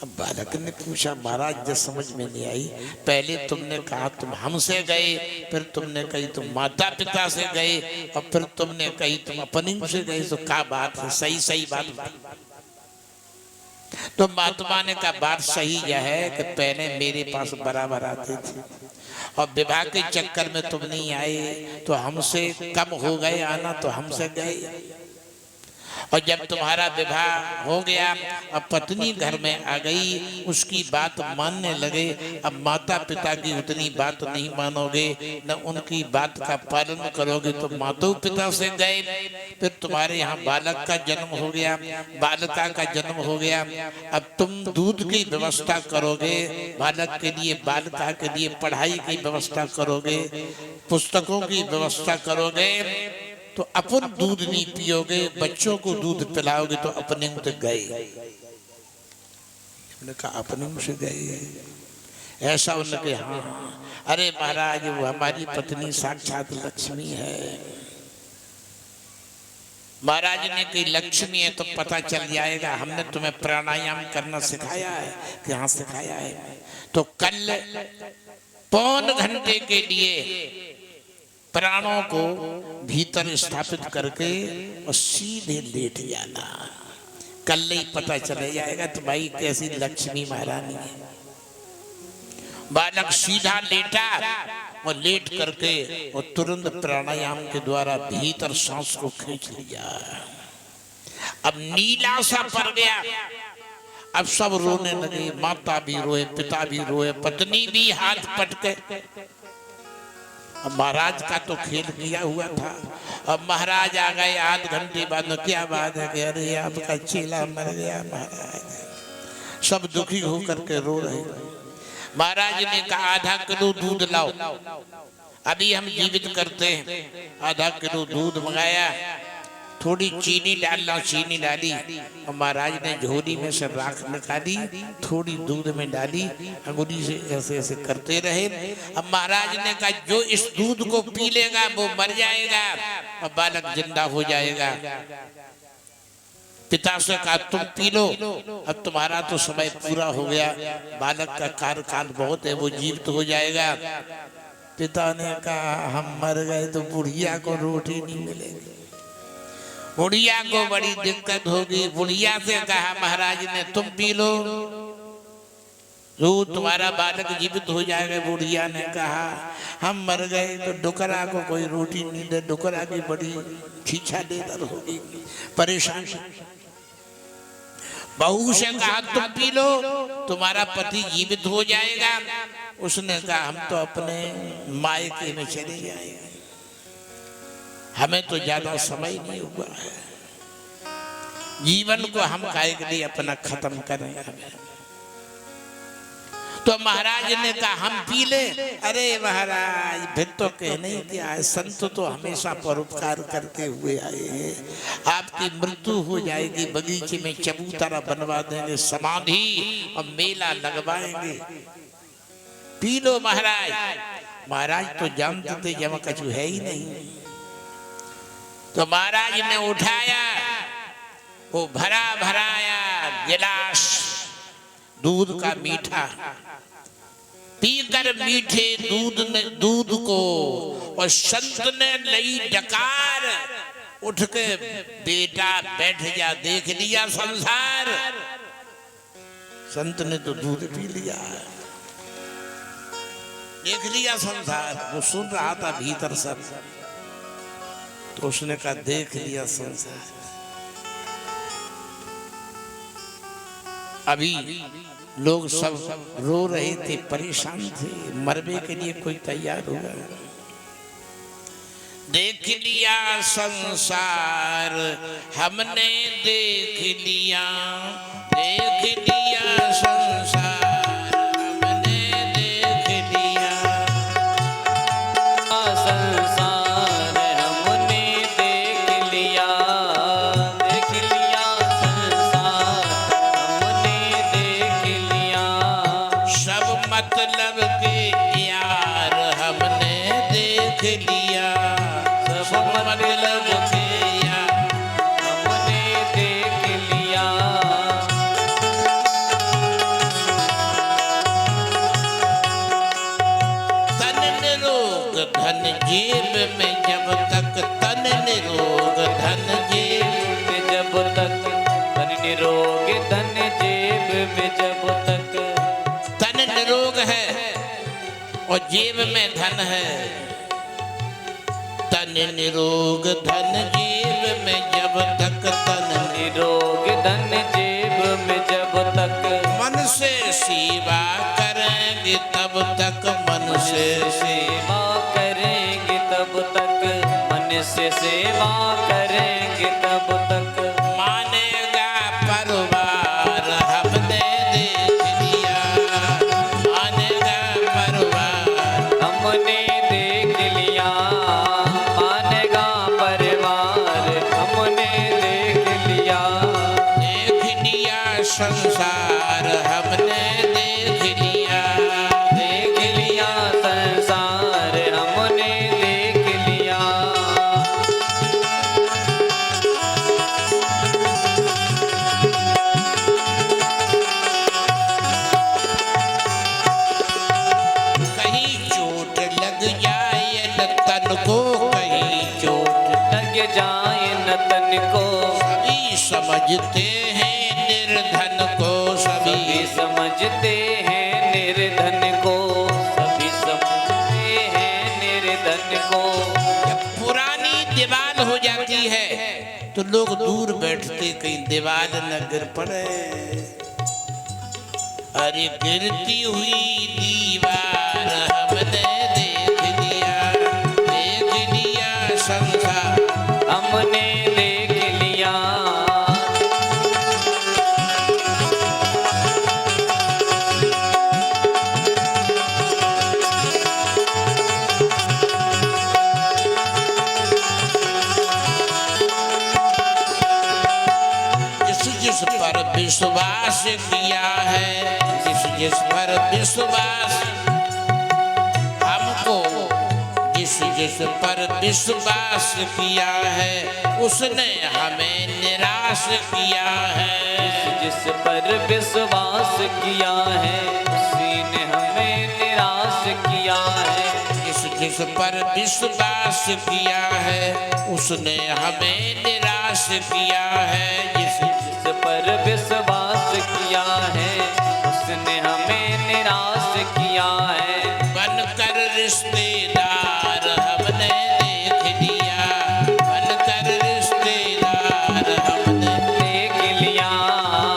अब बालक ने पूछा महाराज जब समझ में नहीं आई, पहले तुमने कहा तुम हमसे गए, फिर तुमने कही तुम माता पिता से गए और फिर तुमने कही तुम अपने से गए, तो क्या बात है? सही बात। तो महात्मा ने कहा बात सही यह है कि पहले मेरे पास बराबर आते थे और विवाह के चक्कर में तुम नहीं आए तो हमसे कम हो गए आना, तो हमसे गए। और जब तुम्हारा विवाह हो गया अब पत्नी घर में आ गई, उसकी बात मानने लगे। अब माता पिता की उतनी बात नहीं मानोगे, न उनकी बात का पालन करोगे, तो माता पिता से गए। फिर तुम्हारे यहाँ बालक का जन्म हो गया, बालिका का जन्म हो गया। अब तुम दूध की व्यवस्था करोगे बालक के लिए, बालिका के लिए पढ़ाई की व्यवस्था करोगे, पुस्तकों की व्यवस्था करोगे, तो अपन दूध नहीं पियोगे, बच्चों को दूध पिलाओगे, तो अपने मुझे गए। उन्होंने कहा अपने मुझे गए? ऐसा उन्होंने कहा हाँ। अरे महाराज वो हमारी पत्नी साक्षात लक्ष्मी है। महाराज ने कही लक्ष्मी है तो पता चल जाएगा, हमने तुम्हें प्राणायाम करना सिखाया है कि हाँ सिखाया है। तो कल पौन घंटे के लिए प्राणों को भीतर स्थापित करके और सीधे लेट जाना, कल ही पता चले जाएगा तो भाई कैसी लक्ष्मी महारानी है। बालक सीधा लेटा और लेट करके और तुरंत प्राणायाम के द्वारा भीतर सांस को खींच लिया। अब नीला सा पड़ गया, अब सब रोने लगे, माता भी रोए, पिता भी रोए, पत्नी भी हाथ पटके। अब महाराज का तो खेल किया हुआ था। अब महाराज आ गए आध घंटे बाद में, क्या बात है कि अरे आपका चेला मर गया महाराज। सब दुखी होकर के रो रहे। महाराज ने कहा आधा किलो दूध लाओ, अभी हम जीवित करते हैं। आधा किलो दूध मंगाया, थोड़ी चीनी डालना, चीनी डाली और महाराज ने झोली में से राख निकाली, थोड़ी दूध में डाली, अंगुली से ऐसे ऐसे करते रहे। अब महाराज ने कहा जो इस दूध को पी लेगा वो मर जाएगा और बालक जिंदा हो जाएगा। पिता से कहा तुम पी लो, अब तुम्हारा तो समय पूरा हो गया, बालक का कार्यकाल बहुत है, वो जीवित हो जाएगा। पिता ने कहा हम मर गए तो बुढ़िया को रोटी नहीं मिलेगी, बुढ़िया को बड़ी दिक्कत होगी। बुढ़िया से कहा महाराज ने तुम पी लो, जो तुम्हारा बालक जीवित हो जाएगा। बुढ़िया ने कहा हम मर गए तो डुकरा को कोई रोटी नहीं दे, डुकरा की बड़ी खींचा देकर होगी, परेशान। बहू से कहा तुम पी लो, तुम्हारा पति जीवित हो जाएगा। उसने कहा हम तो अपने मायके में चले जाएंगे, हमें तो ज्यादा समय नहीं हुआ है, जीवन को हम काहे के लिए अपना खत्म करें हमें। तो महाराज ने कहा हम पी ले। अरे महाराज फिर तो कहने ही क्या है, संत तो हमेशा परोपकार करते हुए आए हैं। आपकी मृत्यु हो जाएगी, बगीचे में चबूतरा बनवा देंगे, समाधि और मेला लगवाएंगे, पी लो महाराज। महाराज तो जानते थे जमा कछु है ही नहीं। तो महाराज ने उठाया वो भरा भराया गिलास दूध का मीठा, पीकर मीठे दूध को और संत ने लई डकार, उठ के बेटा बैठ जा, देख लिया संसार। संत ने तो दूध पी लिया, देख लिया संसार। वो सुन रहा था भीतर सब, तो उसने कहा देख लिया संसार। अभी लोग सब रो रहे थे, परेशान थे, मरने के लिए कोई तैयार हुआ। देख लिया संसार हमने, देख लिया, देख लिया संसार हमने, देख लिया संसार हमने, देख लिया, देख लिया संसार हमने, देख लिया सब मतलब के यार हमने देख लिया, सब मतलब के यार हमने देख लिया। तन निरोग धन जेब में जब तक, तन निरोग धन जेब में जब तक, धन निरोग धन जेब में जब तक, तन निरोग है और जेब में धन है। तन निरोग धन जेब में जब तक, तन निरोग धन जेब में जब तक, मन से सेवा करेंगे तब तक, मन से सेवा करेंगे तब तक, मन से सेवा करेंगे तब तक, मानेगा परिवार हमने देख लिया, मानेगा परिवार हमने देख लिया, मानेगा परिवार हमने देख लिया, देख लिया संसार हमने देख लिया, देख लिया संसार हमने देख लिया। रतन को, सभी समझते हैं निर्धन को, सभी समझते हैं निर्धन को, सभी समझते हैं निर्धन को। जब पुरानी दीवार हो जाती है तो लोग दूर बैठते, कहीं दीवार न गिर पड़े। अरे गिरती हुई दीवार हमने देख लिया संसार हमने देख लिया। जिस पर विश्वास किया है, जिस पर विश्वास हमको, जिस पर विश्वास किया है उसने हमें निराश किया है। जिस पर विश्वास किया है उसी ने हमें निराश किया है। जिस पर विश्वास किया है उसने हमें निराश किया है। जिस पर विश्वास किया है उसने हमें निराश किया है। बनकर रिश्तेदार हमने देख लिया, बनकर रिश्तेदार हमने देख लिया,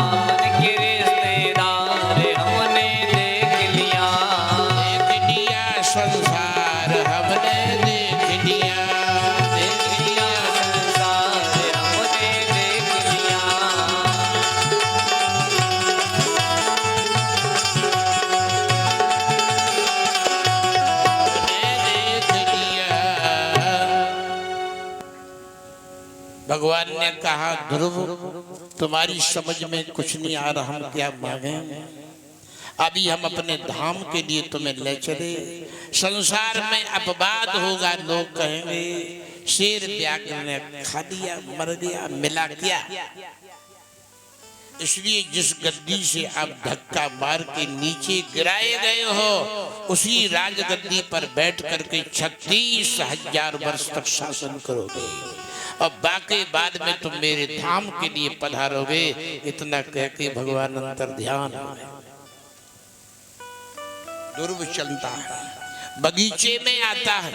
मन के रिश्तेदार हमने देख लिया। संसार हमने देख लिया, संसार हमने देख लिया। भगवान ने कहा ध्रुव तुम्हारी समझ में कुछ नहीं आ रहा, हम क्या मांगे? अभी हम अपने धाम के लिए तुम्हें ले चले। संसार में अपवाद होगा, लोग कहेंगे शेर व्याघ्र ने खा लिया, मर गया, मिला क्या? इसलिए जिस गद्दी से आप धक्का मार के नीचे गिराए गए हो उसी राजगद्दी पर बैठ करके 36,000 वर्ष तक शासन करोगे और बाकी बाद में तुम मेरे धाम के लिए पधारोगे। इतना कह के भगवान अंतर ध्यान ध्रुव चलता है, बगीचे में आता है।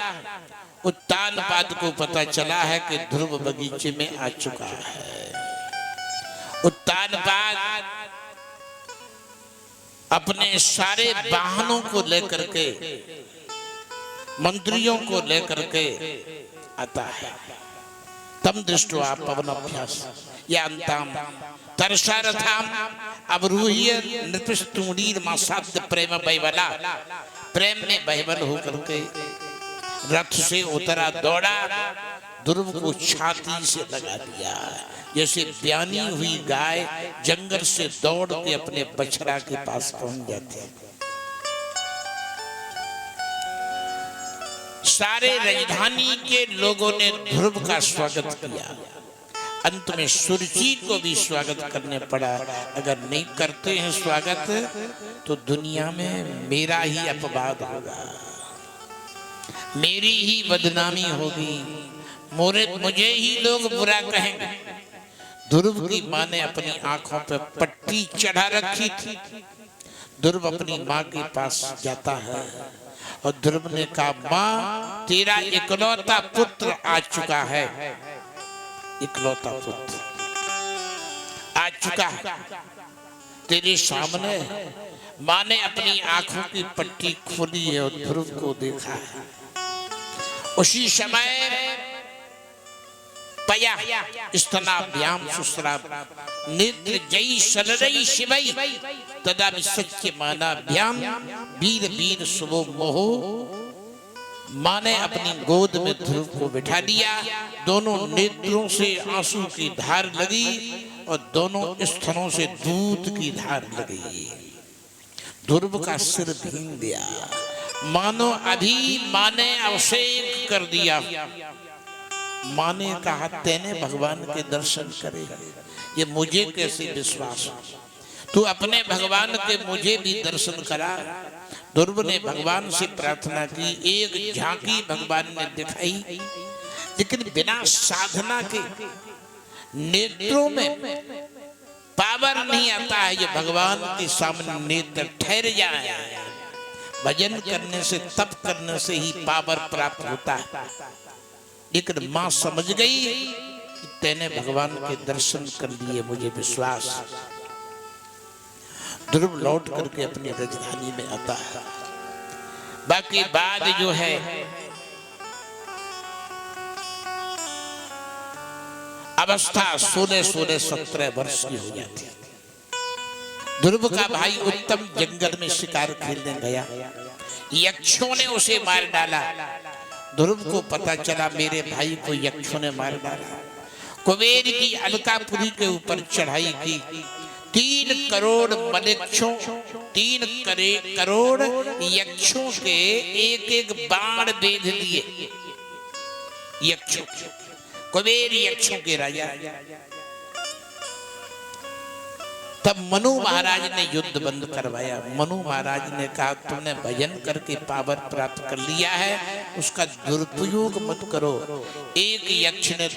उत्तानपाद को पता चला है कि ध्रुव बगीचे में आ चुका है। उत्तानपाद अपने सारे वाहनों को लेकर के, मंत्रियों को लेकर के आता है। तम दृष्ट्वा पवनाभ्यास यांताम तरसारथाम अवरूह्य नृपस्तुणीर्मा साध्य प्रेम बैवला। प्रेम में बहबल होकर के रथ से उतरा, दौड़ा, ध्रुव को छाती से लगा दिया। जैसे ब्यानी हुई गाय जंगल से दौड़ के अपने बछड़ा के पास पहुंच जाती है। सारे राजधानी के लोगों ने ध्रुव का स्वागत किया। अंत में सुरजी को भी स्वागत करने पड़ा। अगर नहीं करते हैं स्वागत तो दुनिया में मेरा ही अपवाद होगा, मेरी ही बदनामी होगी, मुझे ही लोग बुरा कहेंगे। ध्रुव की माँ ने अपनी आंखों पर पट्टी चढ़ा रखी थी। ध्रुव अपनी माँ के पास जाता है और ध्रुव ने कहा, माँ तेरा इकलौता पुत्र आ चुका है, इकलौता पुत्र आ चुका है तेरे सामने। माँ ने अपनी आंखों की पट्टी खोली है और ध्रुव को देखा है। उसी समय पया स्तनाभ्याम सुस्राव नेत्र जयी सलरई शिवई तदा विसच्य मानाभ्याम वीर वीर शुभो मोहो। माँ ने अपनी गोद में ध्रुव को बिठा लिया। दोनों नेत्रों से आंसू की धार लगी और दोनों स्तनों से दूध की धार लगी। ध्रुव का सिर भींग गया, मानो अभी माँ ने अभिषेक कर दिया। माँ ने कहा, तेने भगवान के दर्शन करे, ये मुझे कैसे विश्वास हो? तू अपने भगवान के मुझे भी दर्शन करा। ध्रुव ने भगवान से प्रार्थना की। एक झांकी भगवान ने दिखाई, लेकिन बिना साधना के नेत्रों में पावर नहीं आता है, ये भगवान के सामने नेत्र ठहर जाए। भजन करने से, तप करने से ही पावर प्राप्त होता है। लेकिन मां समझ गई कि तेने भगवान के दर्शन कर लिए, मुझे विश्वास। ध्रुव लौट करके अपनी राजधानी में आता है। बाकी बात जो है अवस्था 16-16 17 वर्ष की हो जाती है। ध्रुव का भाई उत्तम जंगल में शिकार खेलने गया, यक्षों ने उसे मार डाला। ध्रुव को पता चला मेरे भाई को यक्षों ने मार डाला। कुबेर की अलकापुरी के ऊपर चढ़ाई की। 3 करोड़ मलेच्छों, 3 करोड़ यक्षों के एक बाण बेध दिए। यक्षों, कुबेर यक्षों के राजा। तब मनु महाराज ने युद्ध बंद करवाया। मनु महाराज ने कहा तुमने भजन करके पावर प्राप्त कर लिया है, उसका दुरुपयोग मत करो। एक यक्ष ने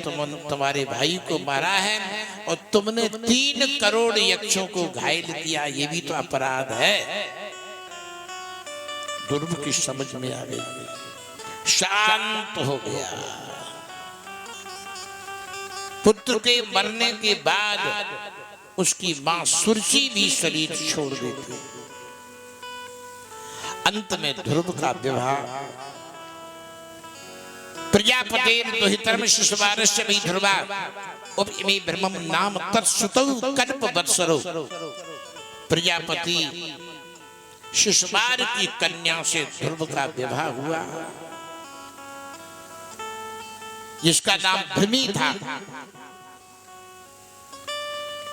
तुम्हारे भाई को मारा है और तुमने 3 करोड़ यक्षों को घायल किया, ये भी तो अपराध है। ध्रुव की समझ में आ गई, शांत हो गया। पुत्र के मरने के बाद उसकी मां सुरची भी शरीर छोड़ देती। अंत में ध्रुव का विवाह प्रजापते दुहितरम शिशुवारस्य भी ध्रुवा उपइमे ब्रह्मम नाम तत्सुतौ कल्प वत्सरो। प्रजापति शिशुवार की कन्या से ध्रुव का विवाह हुआ, जिसका नाम भृमि था।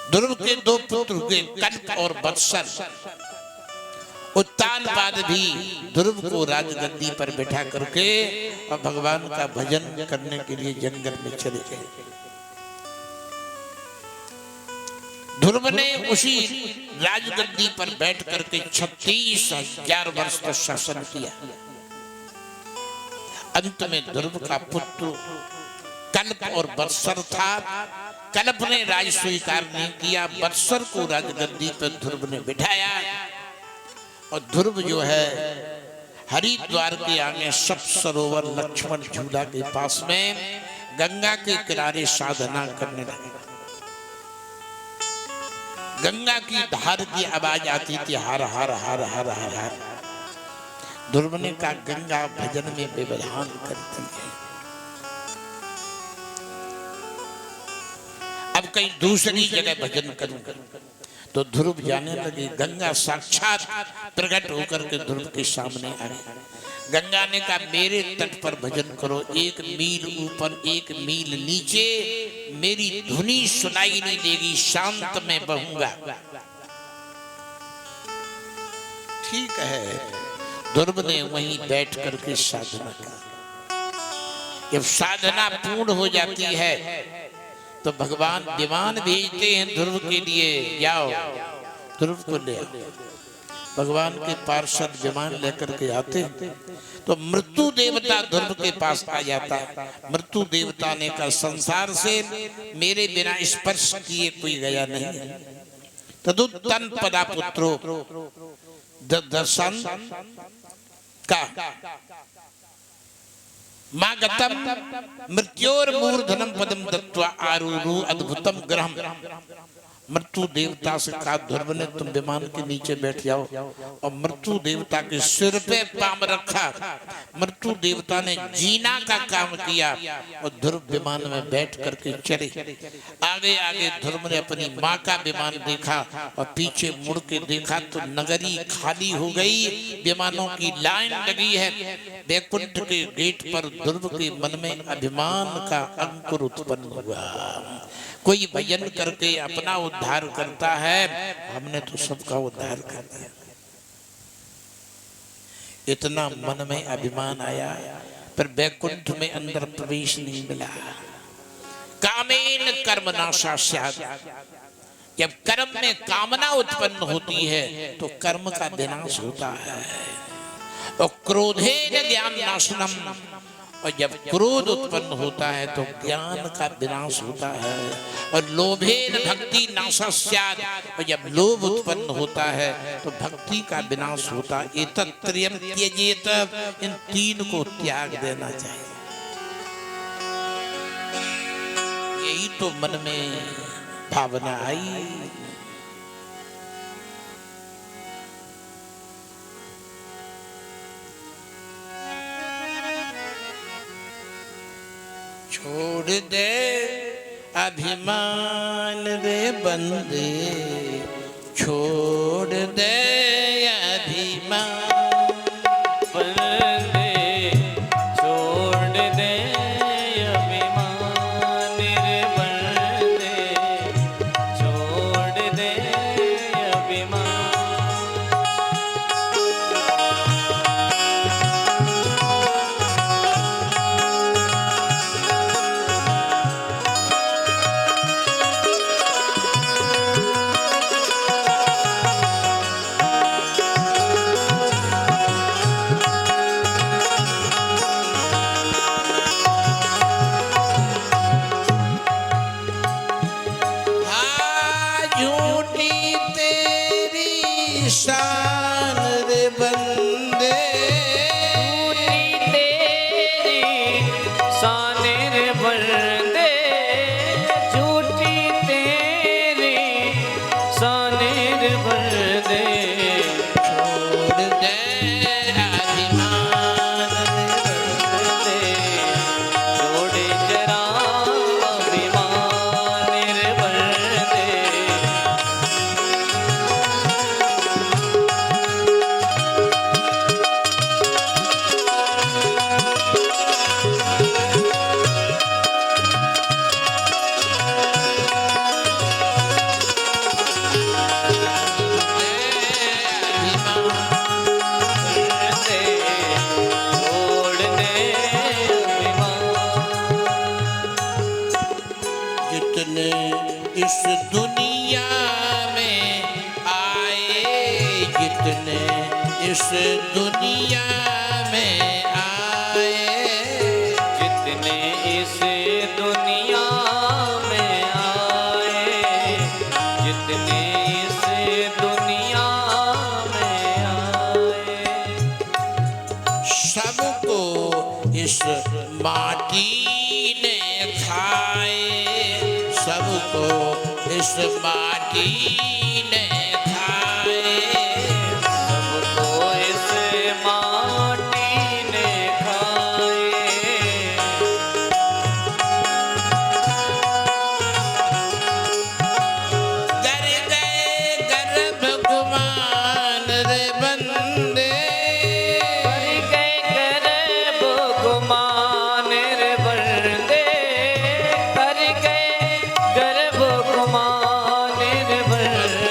ध्रुव के 2 पुत्र हुए, कल्प और वत्सर। उत्तानपाद भी ध्रुव को राजगद्दी पर बैठा करके और भगवान का भजन करने के लिए जंगल में चले गए। ध्रुव ने उसी राजगद्दी पर बैठ करके 36,000 वर्ष तक शासन किया। अंत में ध्रुव का पुत्र कल्प और वत्सर था। कल्प ने राज स्वीकार नहीं किया, वत्सर को राजगद्दी पर ध्रुव ने बिठाया। और ध्रुव जो है हरिद्वार के आगे सप्त सरोवर लक्ष्मण झूला के पास में गंगा के किनारे साधना करने लगे। गंगा की धार की आवाज आती थी, हर हर हर हर हर हर। ध्रुव ने कहा गंगा भजन में व्यवधान करती है, अब कहीं दूसरी जगह भजन करूंगा। तो ध्रुव जाने लगे। गंगा साक्षात प्रकट होकर के ध्रुव के सामने आई। गंगा ने कहा मेरे तट पर भजन करो, 1 मील ऊपर 1 मील नीचे मेरी धुनी सुनाई नहीं देगी, शांत में बहूंगा। ठीक है। ध्रुव ने वहीं बैठ करके साधना की। जब साधना पूर्ण हो जाती है तो भगवान विमान भेजते हैं ध्रुव के लिए, जाओ ध्रुव को ले आओ। भगवान के पार्षद विमान लेकर के आते तो मृत्यु देवता ध्रुव के पास आ जाता। मृत्यु देवता ने कहा संसार से मेरे बिना स्पर्श किए कोई गया नहीं। तदुत्तन पदा पुत्रो दर्शन का मागतम मृत्योर मूर्धनम पदम दत्वा आरूरु अद्भुतम ग्रहम। मृत्यु देवता से कहा ध्रुव ने तुम विमान के नीचे बैठ जाओ, और मृत्यु देवता के सिर पे पाम रखा। मृत्यु देवता ने जीना का काम किया और ध्रुव विमान में बैठ करके चले। आगे आगे ध्रुव ने अपनी माँ का विमान देखा और पीछे मुड़ के देखा तो नगरी खाली हो गई, विमानों की लाइन लगी है। वैकुंठ के गेट पर ध्रुव के मन में अभिमान का अंकुर उत्पन्न हुआ। कोई भजन करके अपना उद्धार करता है, हमने तो सबका उद्धार कर दिया। इतना मन में अभिमान आया, पर वैकुंठ में अंदर प्रवेश नहीं मिला। कामेन कर्म नाशा स्यात्। जब कर्म में कामना उत्पन्न होती है तो कर्म का विनाश होता है। और क्रोधेन ज्ञान नाशनम, और जब क्रोध उत्पन्न होता है तो ज्ञान का विनाश होता है। और लोभेन भक्ति नाशः स्यात्, और जब लोभ उत्पन्न होता है तो भक्ति का विनाश होता है। एतत्त्रयम् त्यजेत, इन तीन को त्याग देना चाहिए। यही तो मन में भावना आई। छोड़ दे अभिमान रे बंदे, छोड़ दे अभिमान बंदे, छोड़ दे अभिमान रे बंदे, छोड़ दे अभिमान। शान रे बंदे, झूठी तेरी शान रे बंदे, झूठी तेरी शान रे बंदे, छोड़ दे अभिमान रे बंदे, छोड़ जरा अभिमान रे बंदे। जितने इस दुनिया में आए, जितने इस दुनिया में आए, जितने इस दुनिया में आए, जितने इस दुनिया में आए, सबको इस माटी ने खाए, सबको इस माटी ने खाए, सबको इस माटी ने खाए। कर गए गर्भ गुमान रे बंदे, कर गए गर्भ गुमान रे बंदे, कर गए गर्भ गुमान रे बंदे।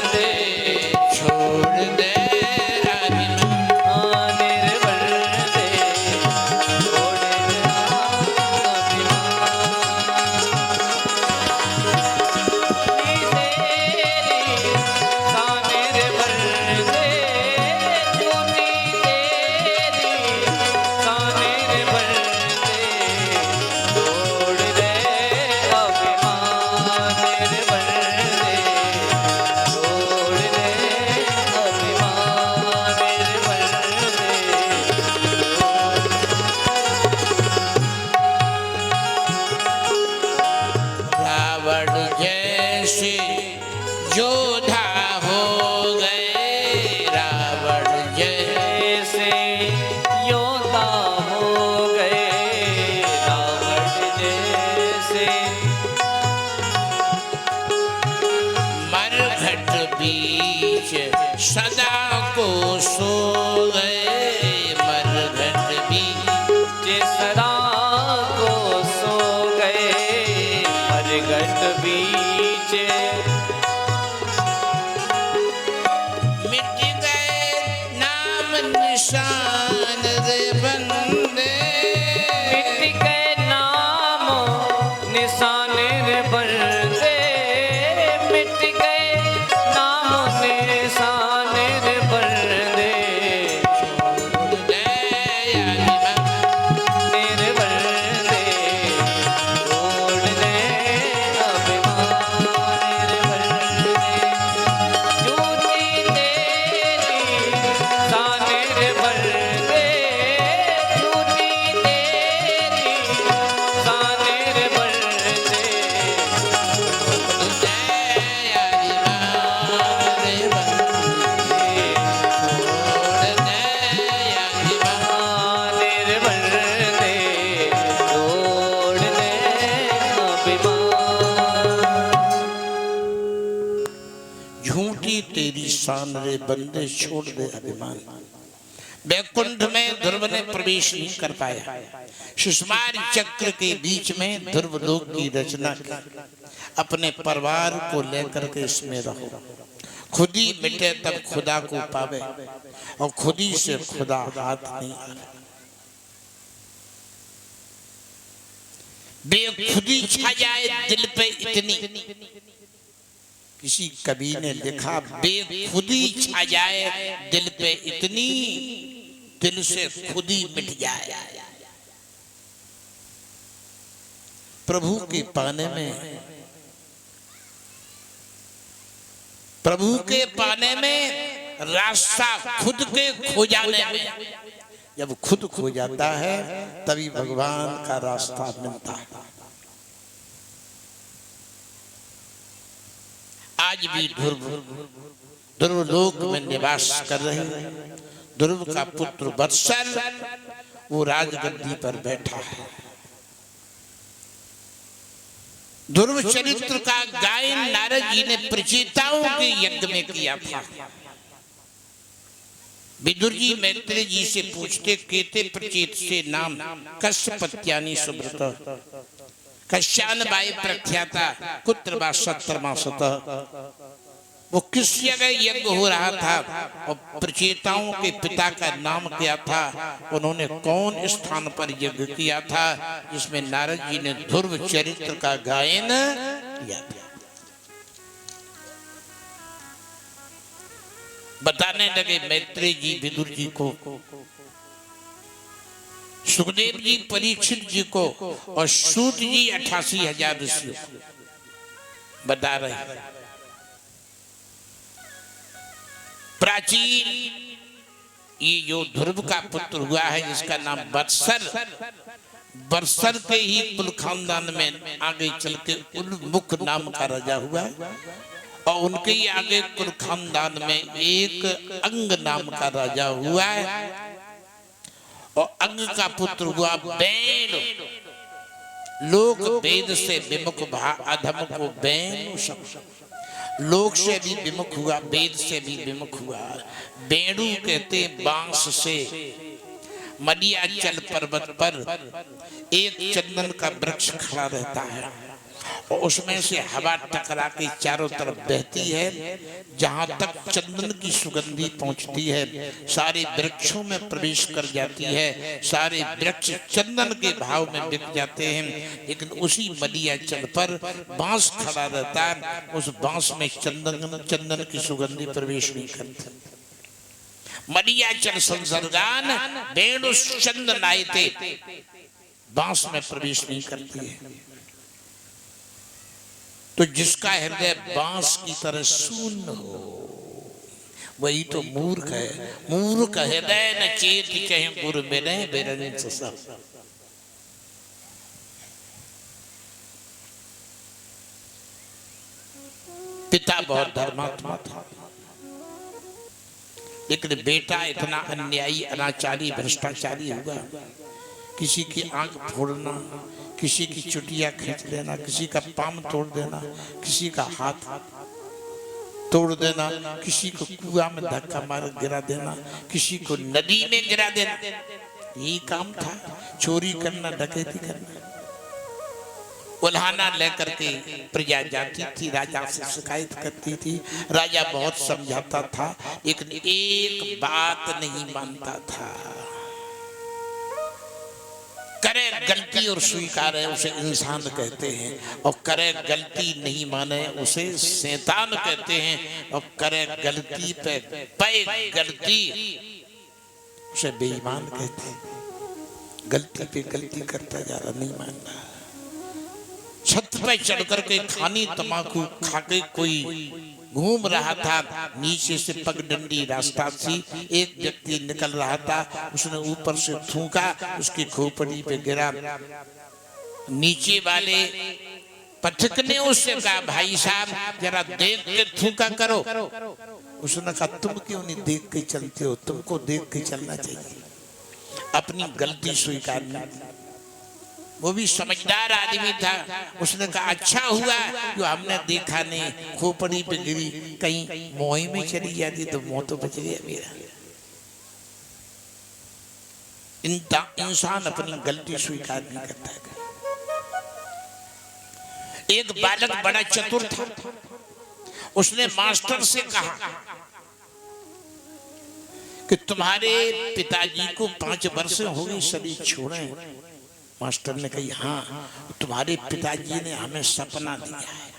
इंसान रे बंदे छोड़ दे अभिमान। वैकुंठ में ध्रुव ने प्रवेश नहीं कर पाया। सुषमार चक्र के बीच में ध्रुव लोक की रचना की। अपने परिवार को लेकर के इसमें रहो, खुद ही मिटे तब खुदा को पावे, और खुद ही से खुदा हाथ नहीं आवे। बेखुदी छा जाए दिल पे इतनी, किसी कवि ने लिखा बेखुदी छा जाए दिल पे इतनी, दिल से खुद ही मिट जाए। प्रभु के पाने में, प्रभु के पाने में, रास्ता खुद के खो जाने में। जब खुद खो जाता है तभी भगवान का रास्ता मिलता है। आज भी ध्रुव लोक में निवास कर रहे हैं। ध्रुव का पुत्र वत्सल वो राजगद्दी पर बैठा है। ध्रुव चरित्र का गायन नारद जी ने प्रचेताओं के यज्ञ में किया था। विदुर जी मैत्रेय जी से पूछते, केते प्रचेत से नाम कश्यपत्यानि सुब्रत, कश्यान बाय प्रख्याता कुत्र वा सत्तरमासतः। वो किस जगह यज्ञ हो रहा था और प्रचेताओं के पिता का नाम क्या था, उन्होंने कौन स्थान पर यज्ञ किया था, जिसमें नारद जी ने ध्रुव चरित्र का गायन किया था। बताने लगे मैत्रेय जी विदुर जी को, सुखदेव जी परीक्षित जी को, और सूत जी 88,000 ऋषियों को बता रहे। प्राचीन ये जो ध्रुव का पुत्र हुआ है जिसका नाम वत्सल, वत्सल के ही कुल खानदान में आगे चल के उन्मुख नाम का राजा हुआ, और उनके ही आगे कुल खानदान में एक अंग नाम का राजा हुआ है, और अंग का पुत्र हुआ बैण। लोक वेद से विमुख अधम को बैण, लोक से भी विमुख हुआ, वेद से भी विमुख हुआ। बेणु कहते बांस से। मदियाचल पर्वत पर एक चंदन का वृक्ष खड़ा रहता है, और उसमें से हवा टकरा के चारों तरफ बहती है। जहां तक चंदन की सुगंधी पहुंचती है सारे वृक्षों में प्रवेश कर जाती है, सारे वृक्ष चंदन के भाव में बिक जाते हैं। लेकिन उसी मदियाचल पर बांस खड़ा रहता है, उस बांस में चंदन की सुगंधी प्रवेश नहीं करती। मदियाचल संसर्गान वेणु चंदनायते, बांस में प्रवेश नहीं करती है। तो जिसका हृदय बांस की तरह शून्य हो वही तो मूर्ख है। मूर्ख हृदय न चेत कहीं गुरु बिने बिरन सब। पिता बहुत धर्मात्मा था, लेकिन बेटा इतना अन्यायी, अनाचारी, भ्रष्टाचारी हुआ। किसी की आंख फोड़ना, किसी की चुटिया खींच लेना, किसी का पाम तोड़ देना, किसी का हाथ तोड़ देना, किसी को कुआं में धक्का मार गिरा देना, किसी को नदी में गिरा देना, यही काम था। चोरी करना, डकैती करना। उल्हाना लेकर के प्रजा जाती थी, राजा से शिकायत करती थी। राजा बहुत समझाता था, लेकिन एक बात नहीं मानता था। करे गलती और स्वीकार है उसे इंसान कहते हैं, और करे गलती नहीं माने उसे शैतान कहते हैं, और करे गलती पे गलती उसे बेईमान कहते हैं। गलती पे गलती करता जा रहा, नहीं मान रहा। छत पे चढ़ करके खानी तमाकू खाके कोई घूम रहा था, नीचे से पगडंडी रास्ता थी, एक व्यक्ति निकल रहा था, उसने ऊपर से थूका, उसकी खोपड़ी पे गिरा। नीचे वाले पथिक ने उससे कहा, भाई साहब जरा देख के थूका करो। उसने कहा, तुम क्यों नहीं देख के चलते हो, तुमको देख के चलना चाहिए। अपनी गलती स्वीकार नहीं। वो भी समझदार आदमी था। उसने कहा अच्छा हुआ जो हमने देखा नहीं, खोपड़ी पे गिरी, कहीं मोही में चली जाती तो मुंह तो बच गया मेरा। इंसान अपनी गलती स्वीकार नहीं करता है। एक बालक बड़ा चतुर था, उसने मास्टर से कहा कि तुम्हारे पिताजी को 5 वर्ष हो गए शरीर छोड़े। मास्टर ने कही हाँ, तुम्हारे पिताजी ने हमें सपना दिया है।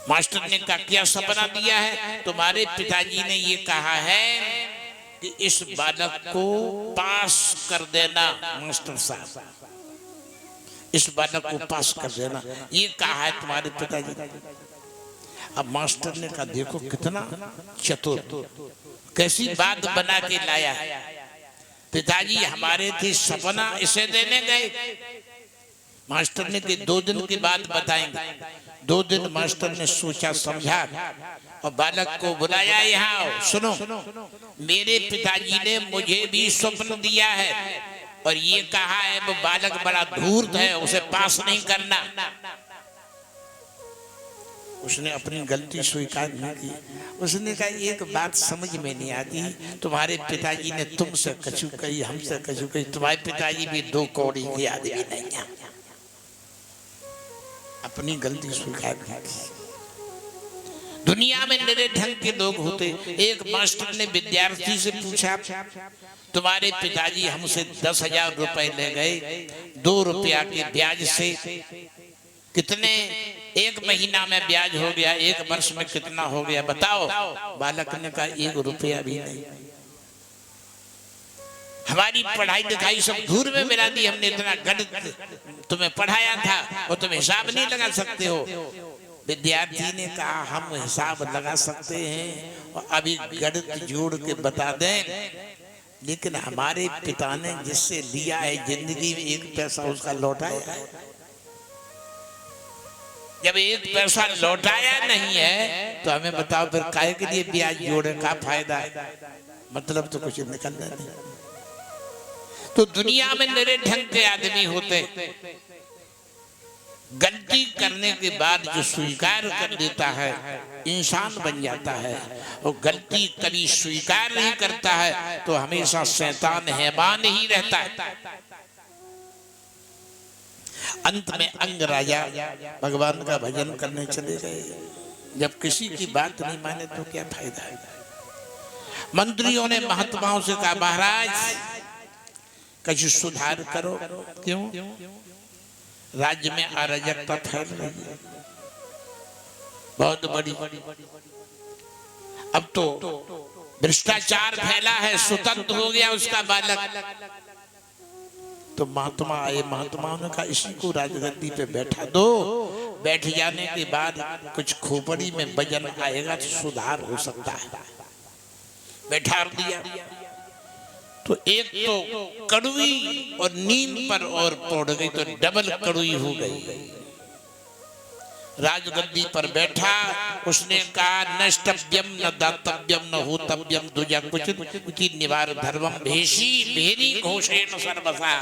मास्टर ने कहा क्या सपना दिया है? तुम्हारे पिताजी ने ये कहा है कि इस बालक को पास कर देना। मास्टर साहब, इस बालक को पास कर देना, ये कहा है तुम्हारे पिताजी ने। अब मास्टर ने कहा देखो कितना चतुर, कैसी बात बना के लाया है। पिताजी हमारे थे, सपना इसे देने गए। मास्टर ने कहा 2 दिन के बाद बताएंगे। 2 दिन मास्टर ने सोचा समझा और बालक को बुलाया, यहाँ सुनो, मेरे पिताजी ने मुझे भी स्वप्न दिया है और ये कहा है वो बालक बड़ा धूर्त है, उसे पास नहीं करना। उसने अपनी गलती स्वीकार नहीं की। उसने कहा एक बात समझ में नहीं आती, तुम्हारे पिताजी ने तुमसे कछु कही, हमसे कछु कही, तुम्हारे पिताजी भी 2 कौड़ी के आदमी नहीं है। अपनी गलती स्वीकार नहीं की। दुनिया में निरे ढंग के लोग होते। एक मास्टर ने विद्यार्थी से पूछा तुम्हारे पिताजी हमसे 10,000 रुपए ले गए, 2 रुपया के ब्याज से, कितने 1 महीना में ब्याज हो गया, 1 वर्ष में कितना हो गया बताओ। बालक ने कहा 1 रुपया भी नहीं। हमारी पढ़ाई लिखाई सब धूल में मिला दी, हमने इतना गणित तुम्हें पढ़ाया था और तुम हिसाब नहीं लगा सकते हो। विद्यार्थी ने कहा हम हिसाब लगा सकते हैं और अभी गणित जोड़ के बता दें, लेकिन हमारे पिता ने जिससे लिया है जिंदगी में 1 पैसा उसका लौटाया है। जब 1 पैसा लौटाया नहीं है तो हमें बताओ फिर काहे के लिए ब्याज जोड़े, का फायदा है? मतलब तो कुछ निकलना नहीं। तो दुनिया में निरे ढंग के आदमी होते, गलती करने के बाद जो स्वीकार कर देता है इंसान बन जाता है, और गलती कभी स्वीकार नहीं करता है तो हमेशा शैतान हैवान ही रहता है। अंत में अंग राजा भगवान का भजन करने चले गए। जब किसी की बात नहीं माने तो क्या फायदा है। मंत्रियों ने महात्माओं से कहा महाराज कुछ सुधार करो। क्यों? राज्य में अराजकता फैल रही है बहुत बड़ी। अब तो भ्रष्टाचार फैला है, स्वतंत्र हो गया उसका बालक। तो महात्मा आए, महात्माओं ने कहा इसी को राजगद्दी पे बैठा दो, बैठ जाने के बाद कुछ खोपड़ी में वजन आएगा तो सुधार हो सकता है। बैठा दिया तो एक तो कड़वी और नींद पर और पड़ गई तो डबल कड़वी हो गई। राजगद्दी पर बैठा, उसने कहा नष्टव्यम न दातव्यम न होतव्यम दुजा कुछ निवार धर्मम भेषी भेरी घोषेण सर्वसा।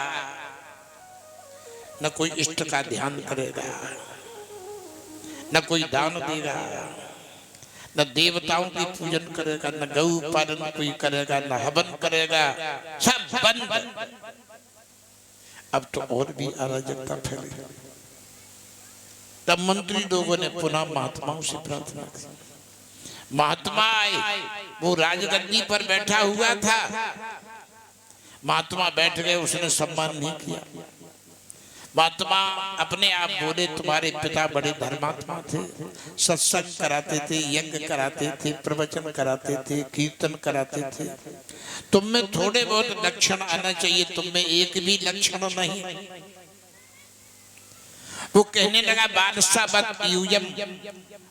न कोई इष्ट का ध्यान करेगा, न कोई दान देगा, न देवताओं की पूजन करेगा, न गौ पालन कोई करेगा, न हवन करेगा, सब बंद। अब तो और भी अराजकता फैली। तब मंत्री लोगों ने पुनः महात्माओं से प्रार्थना की। महात्मा आए, वो राजगद्दी पर बैठा हुआ था, महात्मा बैठ गए, उसने सम्मान नहीं किया। महात्मा अपने आप बोले तुम्हारे पिता बड़े धर्मात्मा थे, सत्संग कराते थे, यज्ञ कराते थे, प्रवचन कराते थे, कीर्तन कराते थे। तुम में थोड़े बहुत लक्षण आना चाहिए, तुम में एक भी लक्षण नहीं। वो कहने लगा बादशाह यूयम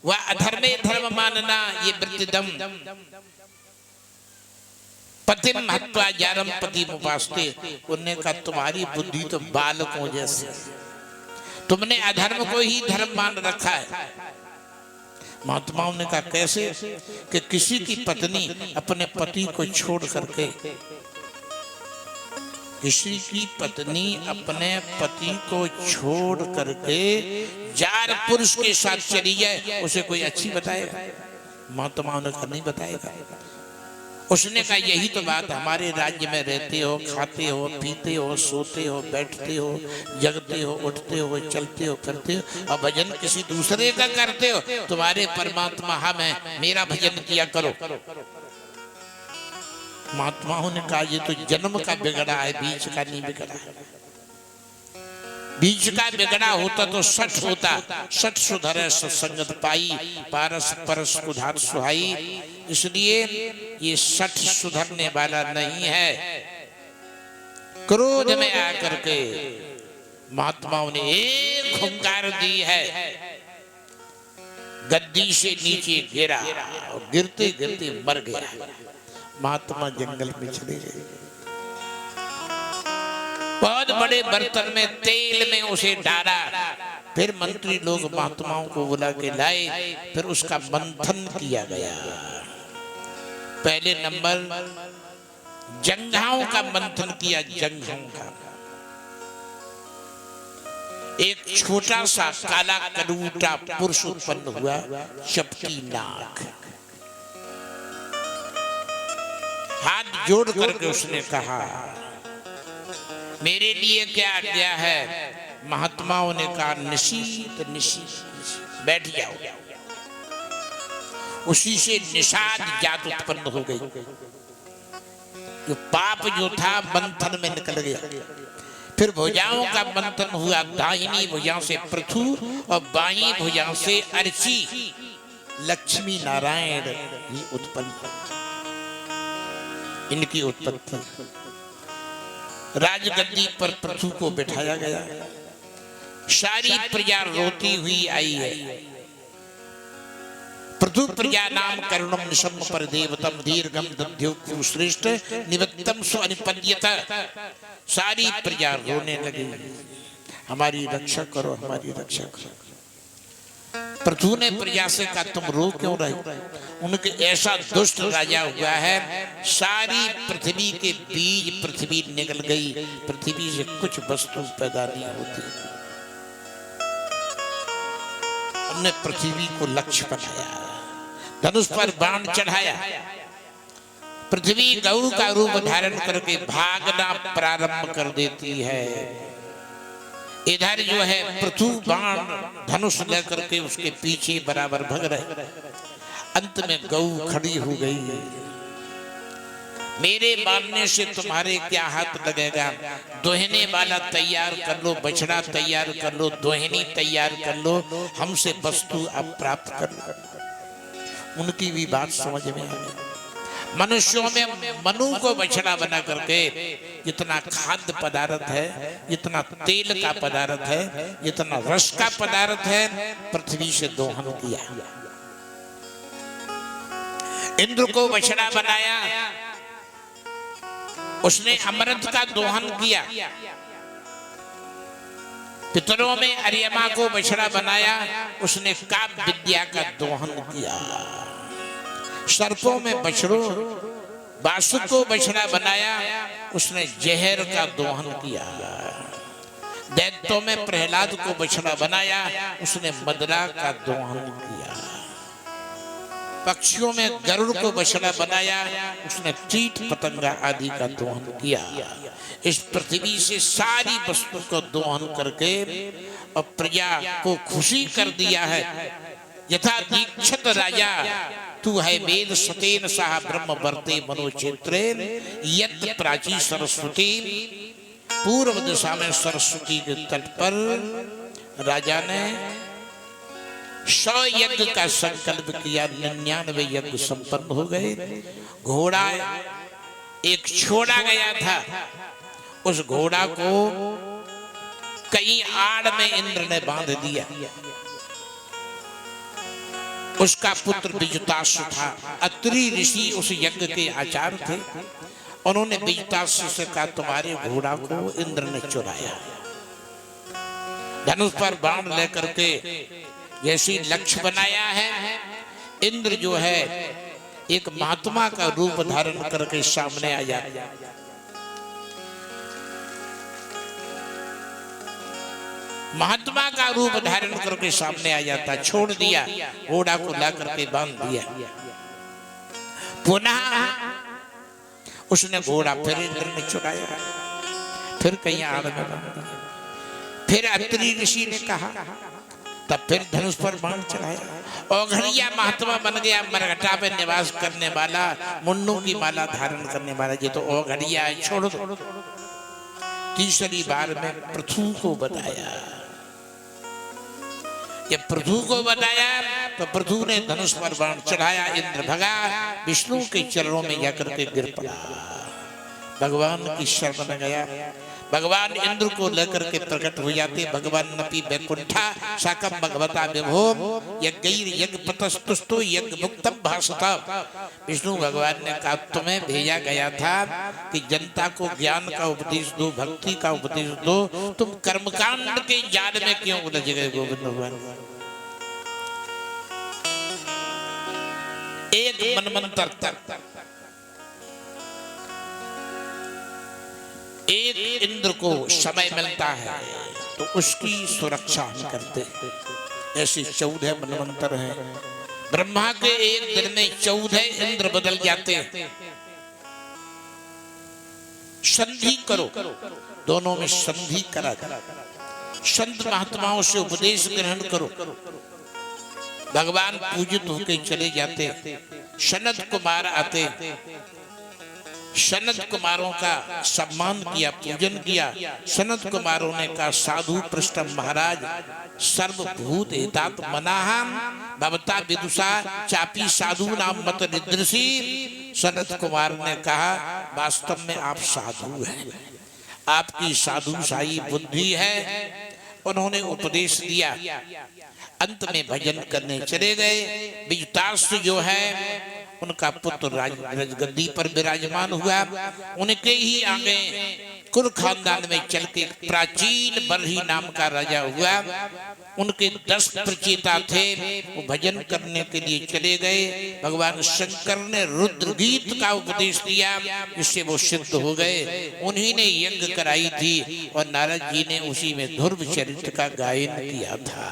वह अधर्मे धर्म मानना ये वृत्तिदम पतिम हत्वा जारम पति मुपास्ते। उन्होंने कहा तुम्हारी बुद्धि तो बालकों जैसे, तुमने अधर्म को ही धर्म मान रखा है। महात्माओं ने कहा कैसे? कि किसी की पत्नी अपने पति को छोड़ करके किसी की पत्नी अपने पति को छोड़ करके जार पुरुष के साथ चली जाए, उसे कोई अच्छी बताएगा? महात्माओं ने कहा नहीं बताएगा। उसने कहा यही तो बात, हमारे राज्य में रहते हो, खाते हो, पीते हो, सोते हो, बैठते हो, जगते हो, उठते हो, चलते हो, फिरते हो, और भजन किसी दूसरे का करते हो। तुम्हारे परमात्मा हम हैं, मेरा भजन किया करो। महात्माओं ने कहा ये तो जन्म का बिगड़ा है, बीच का नहीं बिगड़ा है। बीच का बिगड़ा होता तो सठ होता। सठ सुधरे सत्संगत पाई, पारस परस कुधार सुहाई। इसलिए ये सठ सुधरने वाला नहीं है। क्रोध में आकर के महात्माओं ने एक हुंकार दी है, गद्दी से नीचे गिरा और गिरते गिरते मर गया। महात्मा जंगल में चले गए। बहुत बड़े बर्तन में तेल में उसे डाला। फिर मंत्री लोग महात्माओं को बुला के लाए। फिर उसका मंथन किया गया। पहले नंबर जंघाओं का मंथन किया। जंघाओं का एक छोटा सा काला कलूटा पुरुष उत्पन्न हुआ, चपटी नाक। हाथ जोड़ करके उसने कहा मेरे लिए क्या आज्ञा है? महात्माओं ने कहा निशीत निशीत बैठ जाओ। उसी से निषाद जात उत्पन्न हो गई। जो पाप जो था मंथन में निकल गया। फिर भुजाओं का मंथन हुआ। दाहिनी भुजा से पृथु और बाईं भुजा से अर्ची। लक्ष्मी नारायण ही उत्पन्न, इनकी उत्पत्ति। राजगद्दी पर पृथु को बिठाया गया। सारी प्रजा रोती हुई आई है। पृथु प्रजा नाम करुणम निशम पर देवतम दीर्घम दध्यो श्रेष्ठ निवत्तम सु अनिपद्यत। सारी प्रजा रोने लगी, हमारी रक्षा करो, हमारी रक्षा करो। पृथु ने प्रजा से कहा तुम रो क्यों रहे? उनके ऐसा दुष्ट राजा हुआ है, सारी पृथ्वी के बीज पृथ्वी निकल गई, पृथ्वी से कुछ वस्तु पैदा नहीं होती। हमने पृथ्वी को लक्ष्य बनाया, धनुष पर बाण चढ़ाया। पृथ्वी गौ का रूप धारण करके भागना प्रारंभ कर देती है। इधर जो है पृथु बाण धनुष लेकर के उसके पीछे बराबर भग रहे। अंत में गौ खड़ी हो गई। मेरे मारने से तुम्हारे क्या हाथ लगेगा? दोहने वाला तैयार कर लो, बछड़ा तैयार कर लो, दोहनी तैयार कर लो, हमसे वस्तु अब प्राप्त कर लो। उनकी भी बात समझ में आ गई। मनुष्यों में मनु को बछड़ा बना करके जितना खाद्य पदार्थ है, जितना तेल का पदार्थ है, जितना रस का पदार्थ है, पृथ्वी से दोहन किया। इंद्र को बछड़ा बनाया, उसने अमृत का दोहन किया। पितरों में अर्यमा को बछड़ा बनाया, उसने काव्य विद्या का दोहन किया। सर्पों में बछड़ों बासुक को बछड़ा बनाया, उसने जहर का दोहन किया। दैत्यों में प्रहलाद को बछड़ा बनाया, उसने मदरा का दोहन किया। पक्षियों में गरुड़ को बछड़ा बनाया, उसने कीट पतंगा आदि का दोहन किया। इस पृथ्वी से सारी वस्तु को दोहन करके और प्रजा को खुशी कर दिया है। यथा दीक्षित राजा तू है वेद सतेन सह ब्रह्म वर्ते मनोचित्रे यत् प्राची सरस्वती। पूर्व दिशा में सरस्वती के तट पर राजा ने 100 यज्ञ का संकल्प किया। 99 यज्ञ संपन्न हो गए। घोड़ा एक छोड़ा गया था, उस घोड़ा को कई आड़ में इंद्र ने बांध दिया। उसका पुत्र विजतासु था। अत्रि ऋषि उस यज्ञ के आचार्य थे। उन्होंने विजतासु से कहा तुम्हारे घोड़ा को इंद्र ने चुराया। धनुष पर बाण लेकर के जैसी लक्ष्य बनाया है, इंद्र जो है एक महात्मा का रूप धारण करके सामने आया। महात्मा का रूप धारण करके सामने आ जाता, छोड़ दिया, घोड़ा को ला करके बांध दिया। पुनः उसने घोड़ा फिर इंद्र ने चुराया, फिर कहीं आड़ में बांध दिया। फिर अत्रि ऋषि ने कहा, तब फिर धनुष पर बाण चढ़ाया। औघड़िया महात्मा बन गया, मरघटा पे निवास करने वाला, मुन्नू की माला धारण करने वाला। ये तो औघड़िया है, छोड़ दो। तीसरी बार में पृथु को बताया। जब पृथु को बताया तो पृथु ने धनुष पर बाण चढ़ाया। इंद्र भगा, विष्णु के चरणों में जाकर के गिर पड़ा, भगवान की शरण में गया। भगवान इंद्र को लेकर के प्रकट हो जाते। भगवान नपि वैकुंठा साकम भगवता विभो यज्ञ यज्ञ पतस्तुस्तो यज्ञ मुक्तम भासता। विष्णु भगवान ने कहा, तुम्हें भेजा गया था कि जनता को ज्ञान का उपदेश दो, भक्ति का उपदेश दो, तुम कर्मकांड के जाल में क्यों उलझ गए गोविंद भगवान। एक मनमंत्र तक एक इंद्र को समय मिलता है तो उसकी सुरक्षा हम करते हैं। ऐसे 14 मनमंत्र हैं। ब्रह्मा के एक दिन में 14 इंद्र बदल जाते हैं। संधि करो, दोनों में संधि करा, संत महात्माओं से उपदेश ग्रहण करो। भगवान पूजित होकर चले जाते। सनत कुमार आते, सनत कुमारों का सम्मान किया, पूजन किया। सनत कुमारों ने कहा, साधु पृष्ठम महाराज सर्वभूत हितात मनाहम भवता विदुषा चापी साधु नाम मत निद्रसी। सनत कुमार ने कहा, वास्तव में आप साधु हैं, आपकी साधुशाही बुद्धि है। उन्होंने उपदेश दिया। अंत में भजन करने चले गए। विजुताश्व जो है उनका पुत्र राजगद्दी पर विराजमान हुआ। उनके ही आगे कुल खानदान में चल के प्राचीन बरही नाम का राजा हुआ। उनके 10 प्रचेता थे, वो भजन करने के लिए चले गए। भगवान शंकर ने रुद्र गीत का उपदेश दिया, जिससे वो सिद्ध हो गए। उन्हीं ने यज्ञ कराई थी और नारद जी ने उसी में ध्रुव चरित्र का गायन किया था।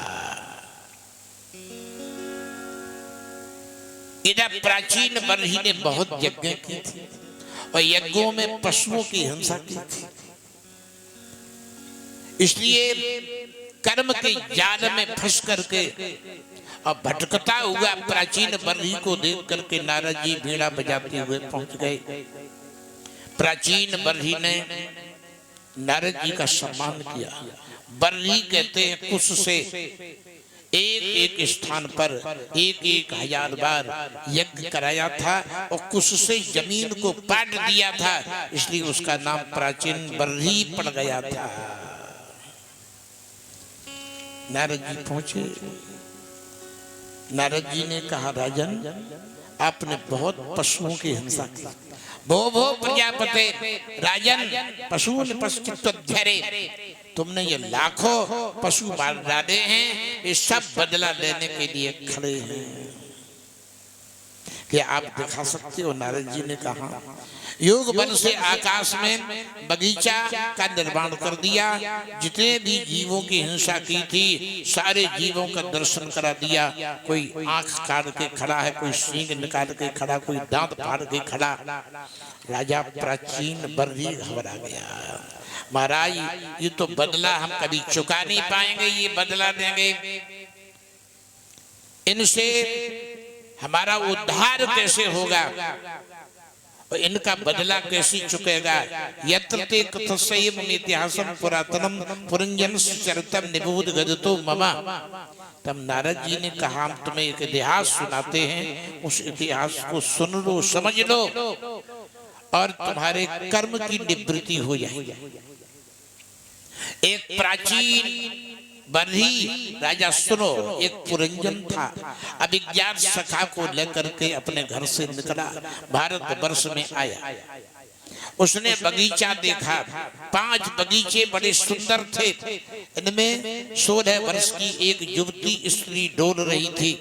इधर प्राचीन बरही ने बहुत यज्ञ की थी और यज्ञों में पशुओं की हिंसा की थी। इसलिए कर्म के जाल में फंस करके और भटकता हुआ प्राचीन बरही को देख करके नारद जी बीड़ा बजाते हुए पहुंच गए। प्राचीन बरही ने नारद जी का सम्मान किया। बरही कहते हैं कुश से एक एक स्थान पर 1,000 बार यज्ञ कराया था और कुश से जमीन को पाट दिया था, इसलिए उसका नाम प्राचीन बरही पड़ गया था। नारद जी पहुंचे। नारद जी ने कहा, राजन आपने बहुत पशुओं की हिंसा की। भो भो प्रजापते राजन पशुन पश्चित्वध्यरे, तुमने ये लाखों पशु मार डाले हैं, ये सब बदला लेने के लिए खड़े हैं। क्या आप दिखा सकते हो? नारद जी ने कहा, योग बल से आकाश में बगीचा का निर्माण कर दिया। जितने भी जीवों की हिंसा की थी सारे जीवों का दर्शन करा दिया। कोई आंख काट के खड़ा है, कोई सींग निकाल के खड़ा, कोई दांत फाड़ के खड़ा। राजा प्राचीन बरही घबरा गया। महाराज ये तो बदला हम कभी चुका नहीं पाएंगे, ये बदला देंगे, इनसे हमारा उद्धार कैसे होगा और इनका बदला कैसे चुकेगा। यत्र ते कथस्यैव इतिहासं पुरातनम पुरंजन चरितम निबोध गदतो मम। तब नारद जी ने कहा, हम तुम्हें एक इतिहास सुनाते हैं, उस इतिहास को सुन लो, समझ लो और तुम्हारे कर्म की निवृत्ति हो जाएगी। एक प्राचीन बरही राजा, सुनो, एक पुरंजन था, अभिज्ञान सखा को लेकर के अपने घर से निकला, भारत वर्ष में आया। उसने बगीचा देखा। 5 बगीचे बड़े सुंदर थे। इनमें 16 वर्ष की एक युवती स्त्री डोल रही थी।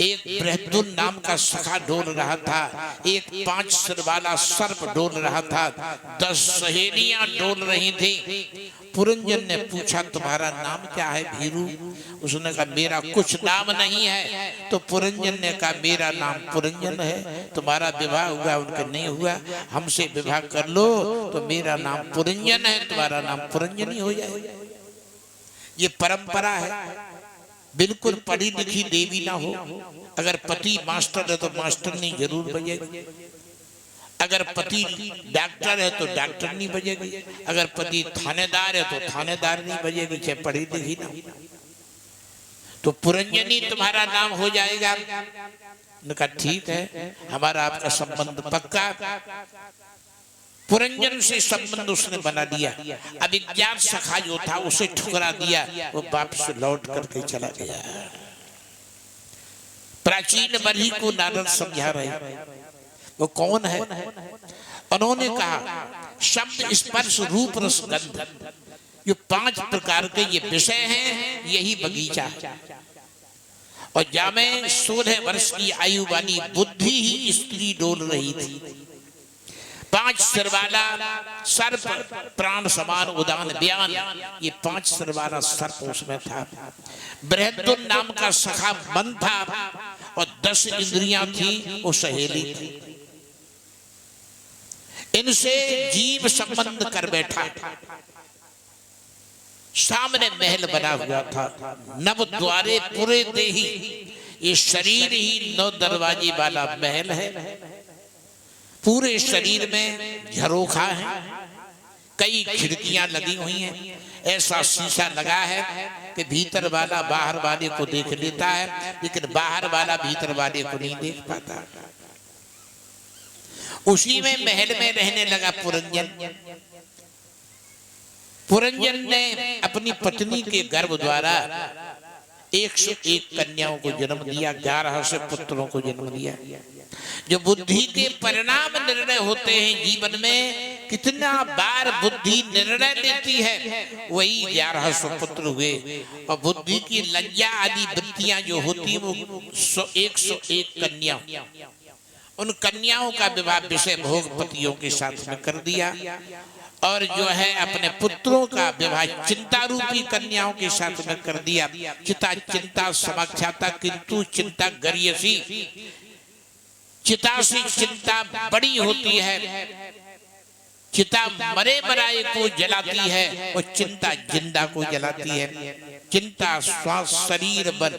एक बृहदुल नाम का सखा डोल रहा था, एक 5 सिर वाला सर्प डोल रहा था, 10 सहेलियां डोल रही थी। पुरंजन ने पूछा तुम्हारा नाम क्या है भीरू? उसने कहा मेरा कुछ नाम नहीं है। तो पुरंजन ने कहा मेरा नाम पुरंजन है। तुम्हारा विवाह हुआ? उनका नहीं हुआ। हमसे विवाह कर लो तो मेरा नाम पुरंजन है, तुम्हारा नाम पुरंजन ही हो जाए। ये परंपरा है। बिल्कुल पढ़ी लिखी देवी ना हो, अगर पति मास्टर है तो मास्टर नहीं जरूर बजेगी, अगर पति डॉक्टर है तो डॉक्टर नहीं बजेगी, अगर पति थानेदार है तो थानेदार नहीं बजेगी, चाहे पढ़ी लिखी ना हो। तो पुरंजनी तुम्हारा नाम हो जाएगा। उन्होंने कहा ठीक है, हमारा आपका संबंध पक्का। पुरंजन से संबंध उसने बना लिया। अभिज्ञात सखा जो था उसे ठुकरा दिया, वो वापस लौट करके चला गया। प्राचीन बलि को नारद समझा रहे, वो कौन है? उन्होंने कहा शब्द स्पर्श रूप रस गंध, ये 5 प्रकार के ये विषय हैं, यही बगीचा। और जामे 16 वर्ष की आयु वाली बुद्धि ही स्त्री डोल रही थी। 5 सिर वाला सर्प प्राण समान उदान बयान, ये 5 सिर वाला सर्प उसमें था। बृहदुल नाम का सखा मन था और 10 इंद्रियां थी, वो सहेली थी। इनसे जीव संबंध कर बैठा। सामने महल बना हुआ था, नव द्वारे पूरे देही, ये शरीर ही 9 दरवाजे वाला महल है। पूरे शरीर में झरोखा है, कई खिड़कियां लगी हुई हैं, ऐसा शीशा लगा है कि भीतर वाला बाहर वाले को देख लेता है, लेकिन बाहर वाला भीतर वाले को नहीं देख पाता। उसी में महल में रहने लगा पुरंजन। पुरंजन ने अपनी पत्नी के गर्भ द्वारा 101 कन्याओं को जन्म दिया, 11 से पुत्रों को जन्म दिया। जो बुद्धि के परिणाम निर्णय होते हैं जीवन में, कितना बार बुद्धि निर्णय लेती है, वही 1100 पुत्र हुए। और बुद्धि की लज्जा आदि वृत्तियां जो होती वो 101 कन्या, उन कन्याओं का विवाह विषय भोग पतियों के साथ में कर दिया। और जो है अपने पुत्रों का विवाह चिंता रूपी कन्याओं के साथ में कर दिया। चिता चिंता समक्षाता किंतु चिंता गरियसी, चिता से चिंता बड़ी होती है। चिता मरे मराए को जलाती है और चिंता जिंदा को जलाती है। चिंता श्वास शरीर बन,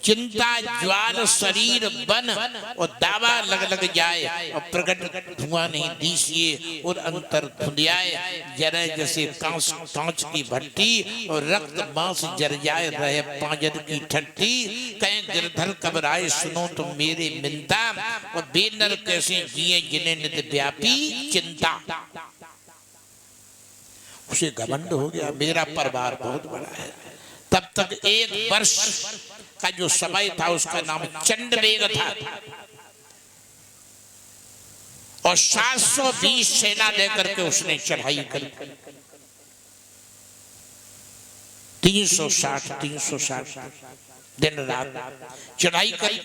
चिंता ज्वाल शरीर बन, और दावा लग जाए और प्रकट धुआं नहीं दीसिए और अंतर धुंधियाए। जरे जैसे कांच की भट्टी और रक्त मांस जर जाए, रहे पांजर की ठट्टी। कहें गिरधर कबराए सुनो तुम मेरे मिंता, और बेनर कैसे जिए जिन्हें नित व्यापी चिंता। उसे घमंड हो गया, मेरा परिवार बहुत बड़ा है। तब तक 1 वर्ष का जो समय था उसका नाम चंडवेग था, और 720 सेना लेकर के उसने चढ़ाई करी। 360 दिन रात चढ़ाई करी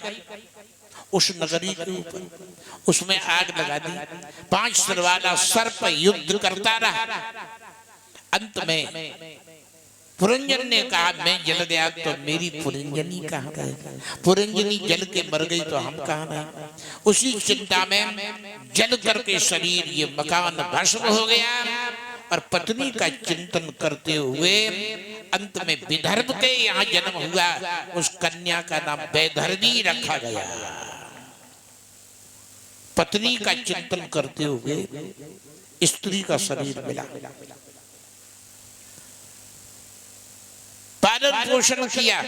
उस नगरी के ऊपर। उसमें आग लगा दी। 5 सिर वाला सर्प युद्ध करता रहा। अंत में पुरंजन ने कहा मैं जल गया तो मेरी पुरंजनी कहाँ रहेगी? पुरंजनी जल के मर गई तो हम कहाँ रहेंगे? उसी चिंता में जल करके शरीर ये मकान भस्म हो गया। और पत्नी का चिंतन करते हुए अंत में विदर्भ के यहाँ जन्म हुआ। उस कन्या का नाम वैदर्भी रखा गया। पत्नी का चिंतन करते हुए स्त्री का शरीर मिला, पालन पोषण किया।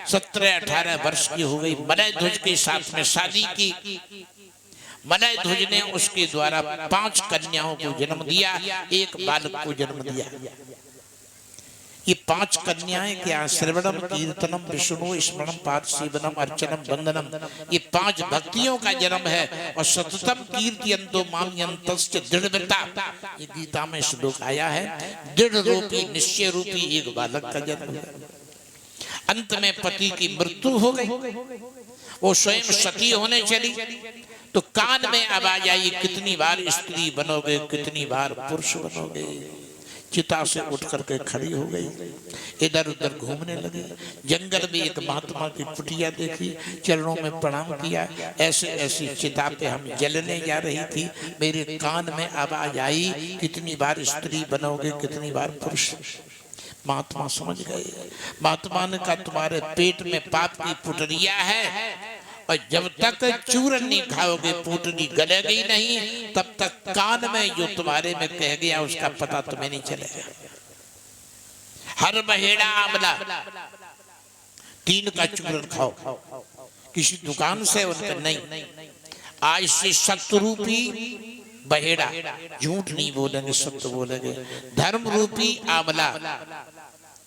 17-18 वर्ष की हो गई। मलय ध्वज के साथ में शादी की। मलय ध्वज ने उसके द्वारा 5 कन्याओं को जन्म दिया, 1 बालक को जन्म दिया। ये 5 कन्याएं क्या? श्रवणम कीर्तनम विष्णु स्मरणम पाद सेवनम अर्चनम वंदनम, ये 5 भक्तियों का जन्म है। और सततम कीर्तयन्तो माम यन्तश्च दृढ़व्रता, ये गीता में श्लोक आया है। दृढ़ रूपी निश्चय रूपी एक बालक का जन्म है। अंत में पति की मृत्यु हो गई, वो स्वयं सती होने चली, तो कान में आवाज आई, कितनी बार स्त्री बनोगे, कितनी बार पुरुष बनोगे। चिता से उठ करके खड़ी हो गई, इधर उधर घूमने लगी। जंगल में एक महात्मा की कुटिया देखी, चरणों में प्रणाम किया। ऐसे ऐसी चिता पे हम जलने जा रही थी, मेरे कान में आवाज आई, कितनी बार स्त्री बनोगे, कितनी बार पुरुष। महात्मा समझ गए। महात्मा ने कहा, तुम्हारे पेट में पाप की पुटरिया है, और जब तक चूरन नहीं खाओगे, पुटरी गलेगी नहीं, तब तक कान में जो तुम्हारे में कह गया उसका पता तुम्हें नहीं चलेगा। हर महीना आमला 3 का चूरन खाओ, किसी दुकान से उनका नहीं। आज से सत्य रूपी बहेड़ा, झूठ नहीं बोलेंगे, सत्य बोलेंगे। धर्म रूपी आमला,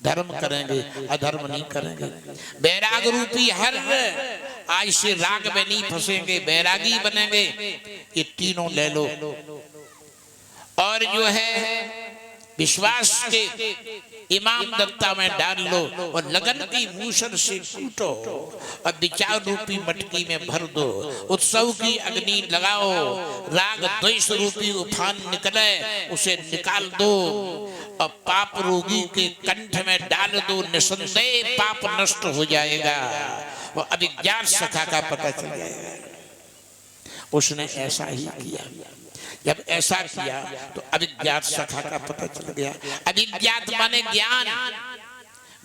धर्म करेंगे, अधर्म नहीं करेंगे। बैराग रूपी हर, आज से राग में नहीं फंसेंगे, बैरागी बनेंगे। ये तीनों ले लो, और जो है विश्वास के इमाम दत्ता में डाल लो, और लगन की मूसर से कूटो, और विचार रूपी मटकी में भर दो। उत्सव की अग्नि लगाओ, राग द्वेष रूपी उफान निकले, उसे निकाल दो, और पाप रोगी के कंठ में डाल दो। निसंदेह पाप नष्ट हो जाएगा, वो अभिज्ञात सखा का पता चल जाएगा। उसने ऐसा ही किया। जब ऐसा किया तो अभिज्ञात सखा का पता चल गया। अभिज्ञात माने ज्ञान,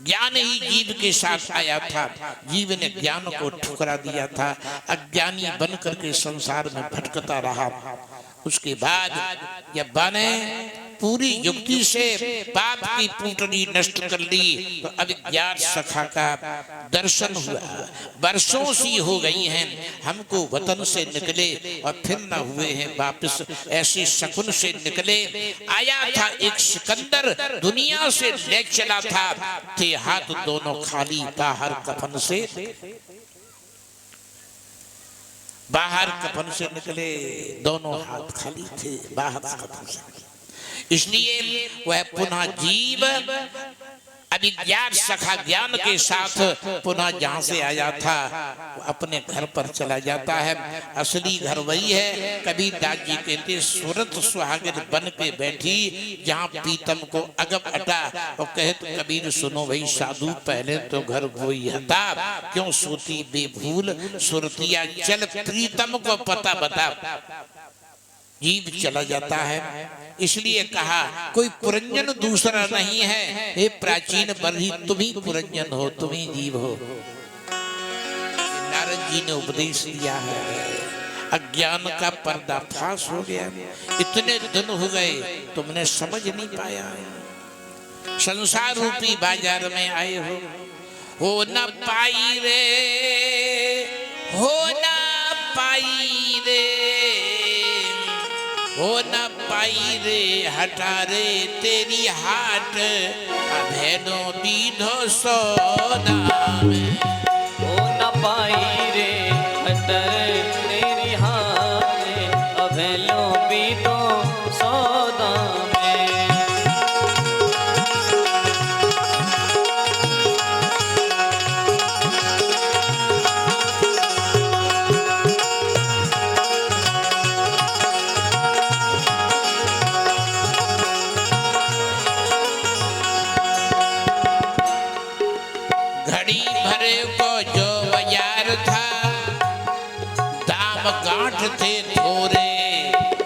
ज्ञान ही जीव के साथ आया था। जीव ने ज्ञान को ठुकरा दिया था, अज्ञानी बन करके संसार में भटकता रहा। उसके बाद जब बने पूरी युक्ति से पाप की पुटरी नष्ट कर ली, तो अभिज्ञात सखा का दर्शन हुआ। वर्षों सी हो गई हैं हमको वतन से निकले, और फिर न हुए हैं वापस। ऐसे शकुन से निकले। आया था एक सिकंदर, दुनिया से ले चला था, थे हाथ दोनों खाली, बाहर कफन से, बाहर कफन से निकले, दोनों हाथ खाली थे, बाहर कफन से। इसलिए वह पुनः जीव अभिज्ञात सखा ज्ञान के साथ पुनः जहाँ से आया था अपने घर पर चला जाता है। असली घर वही है। कबीर दास जी कहते, सूरत सुहागिन बन के बैठी, जहाँ पीतम को अगम अटा। और कहे तो कबीर सुनो भाई साधु, पहले तो घर वही था, क्यों सोती बेभूल, सुरतिया चल प्रीतम को पता बता। जीव चला जाता है, इसलिए कहा कोई पुरंजन दूसरा नहीं है। हे प्राचीन बरही, तुम ही पुरंजन हो, तुम ही जीव हो। नारद जी ने उपदेश दिया है, अज्ञान का पर्दाफाश हो गया। इतने दिन हो गए तुमने समझ नहीं पाया। संसार रूपी बाजार में आए हो न पाई रे, हो न पाई रे, हो न पाई रे, हटा रे तेरी हाट, अभेनो बीधो सोना में। हो न पाई रे, हटा रे तेरी हाट, अभेनो बीधो सोना में। घड़ी भरे को जो बाजार था, दाम गांठ थे थोरे।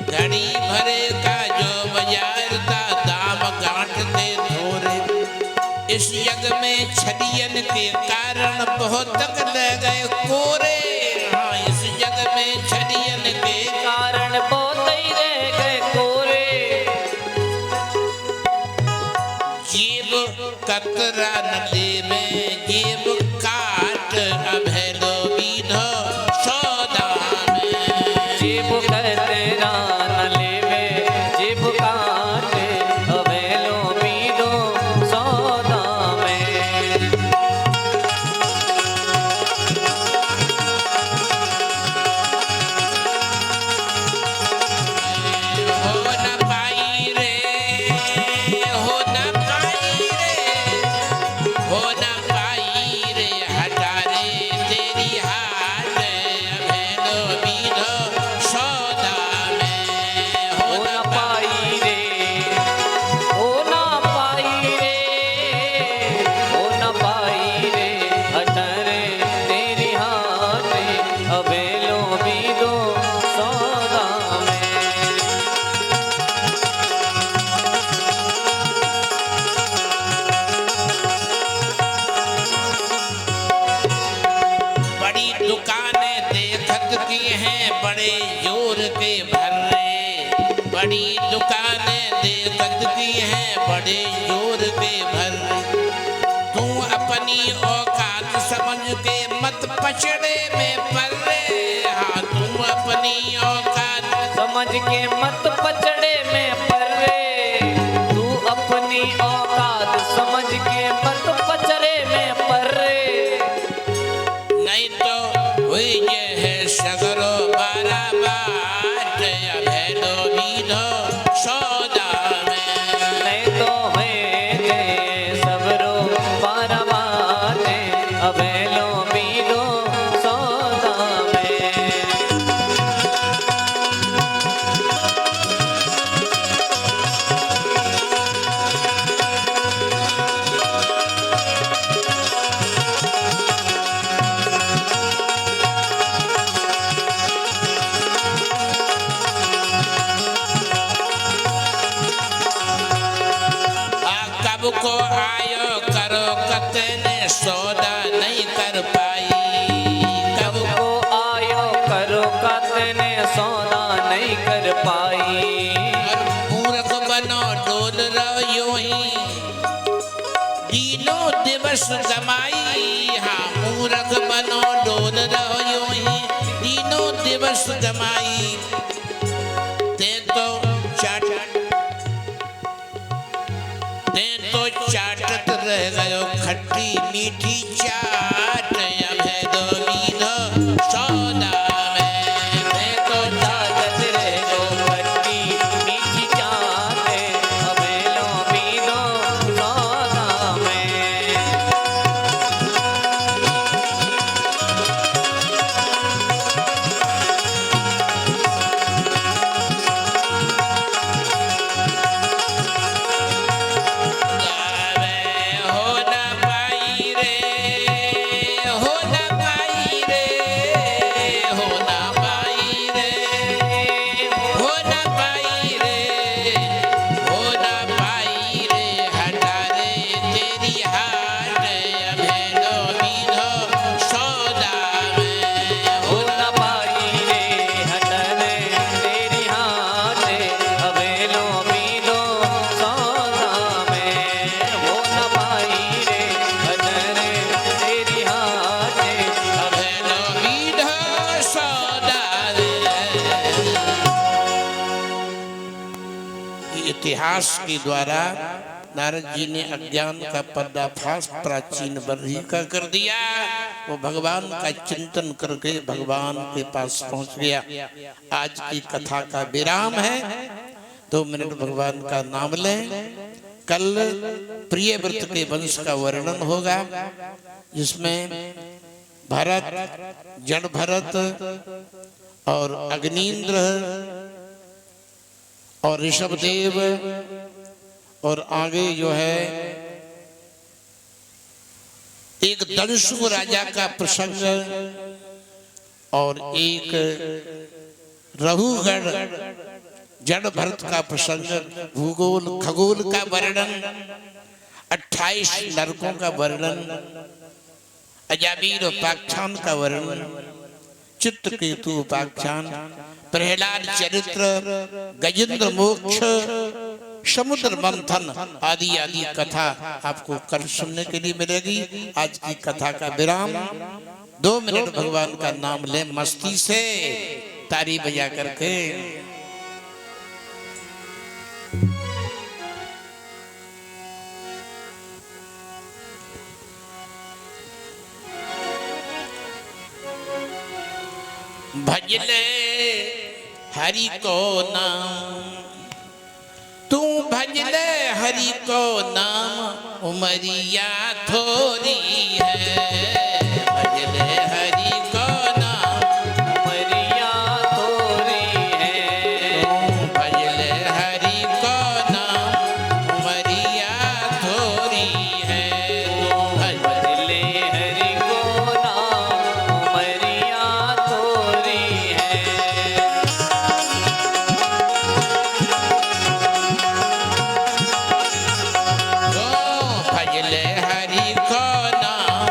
घड़ी भरे का जो बाजार था, दाम गांठ थे थोरे। इस जग में छलियन के कारण बहुत तक ले गए कोरे। हाँ, इस जग में छलियन के कारण बहुत ही रह गए कोरे। जीव कतरा नदी में, जीव काट अभेलो बीधो सौदा में। जीव कतरा न लेवे, जीव काट अभेलो बीधो सौदा में। हो न पाई रे, हो न पाई रे, हो बड़ी दुकानें देखत की हैं बड़े जोर के भर। तू अपनी औकात समझ के मत पचड़े में पड़ रे। हाँ तू अपनी औकात समझ के मत पचड़े में पड़ रे। तू अपनी औकात समझ के मत पचड़े में पड़ रे। नहीं तो हुई ये है सगरो बाराबात अभेदो बीधो सौदा में। नहीं तो है सबरो बाराबाते अभेलो बीधो सौदा में। कब को आयो करो कतने सौदा नहीं कर पाई। कब को आयो करो कतने सौदा नहीं कर पाई। मूर्ख बनो डोल रहो यूं ही दिनों दिवस गमाई। हाँ मूर्ख बनो डोल रहो यूं ही दिनों दिवस गमाई। ते तो चाटत रह गयो खट्टी मीठी चाट अभेदो बीधो सौदा में। ते तो चाटत रह गयो खट्टी मीठी चाट अभेलो बीधो सौदा में। इतिहास के द्वारा नारद जी ने अज्ञान का पर्दाफाश प्राचीन बर्ही का कर दिया। वो भगवान का चिंतन करके भगवान के पास पहुंच गया। आज की कथा का विराम है। 2 मिनट भगवान का नाम लें। कल प्रिय व्रत के वंश का वर्णन होगा जिसमें भरत, जड़ भरत और अग्निन्द्र और ऋषभदेव और आगे जो है एक दंशु राजा का प्रसंग और एक रघुगण जड़ भरत का प्रसंग, भूगोल खगोल का वर्णन, 28 नरकों का वर्णन, अजामीर उपाख्यान का वर्णन, चित्रकेतु उपाख्यान, प्रहलाद चरित्र, गजेंद्र मोक्ष, समुद्र मंथन आदि आदि कथा आपको कल सुनने के लिए मिलेगी। आज की कथा का विराम। 2 मिनट भगवान का नाम ले मस्ती से ताली बजा करके। भजले हरि को नाम, तू भजले हरि को नाम, उमरिया थोड़ी है। भजले हरि को नाम, उमरिया थोड़ी है। तू भजले हरि को नाम, उमरिया थोड़ी है। तू भजले हरि को नाम, उमरिया थोड़ी है। भजले हरि को नाम,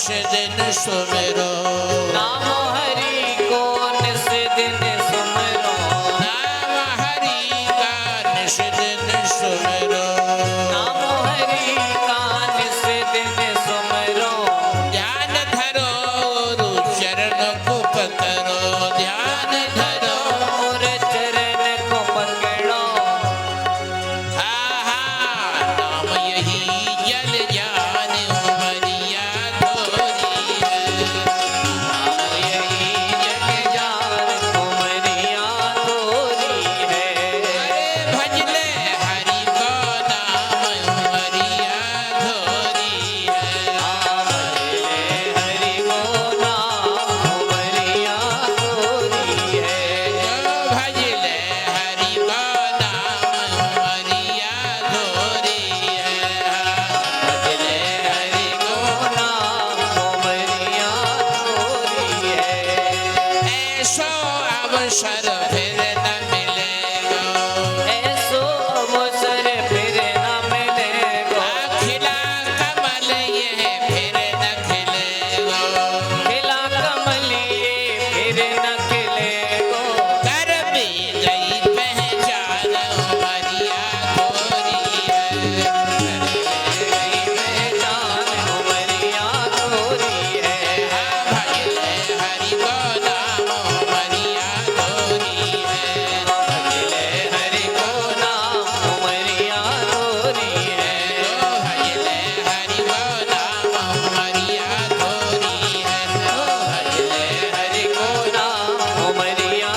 निस दिन सुमिरो नाम हरि को निस दिन सुमिरो नाम हरि का निस दिन सुमिरो नाम हरि का निस दिन सुमिरो ध्यान धरो गुरु चरण को पकड़ो ध्यान धरो और चरण को पकड़ो आहा नाम यही जल जान उमरिया थोरी है नाम यही जग जान उमरिया थोरी है अरे भजले हरि को नाम उमरिया थोरी है नाम हरि को नाम उमरिया थोरी है जो भजले हरि को नाम उमरिया थोरी है भजले हरि को नाम उमरिया थोरी है ऐसो अवसर फिर न मिलेगा ऐसो अवसर फिर न मिलेगा खिला कमल यह फिर न खिलेगा खिला कमलिए फिर न खिलेगो कर भी गई पहचान उमरिया थोरी है पहचान उमरिया थोरी है भजले हरि को नाम उमरिया थोरी है भजले हरि को नाम उमरिया थोरी है भजले हरि को नाम उमरिया थोरी है भजले हरि को नाम उमरिया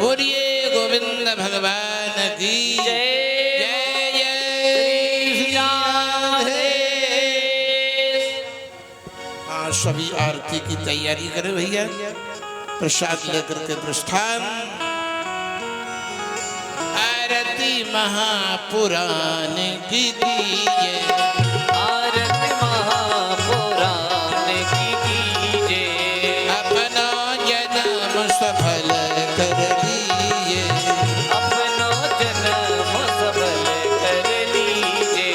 बोलिए गोविंद भगवान की जय जय जय श्री राधे हाँ सभी आरती की तैयारी करें भैया प्रसाद लेकर के प्रस्थान आरती महापुराण की कीजिए आरती महापुराण की कीजिए अपना जन्म सफल कर लीजिए अपनो जन्म सफल कर लीजिए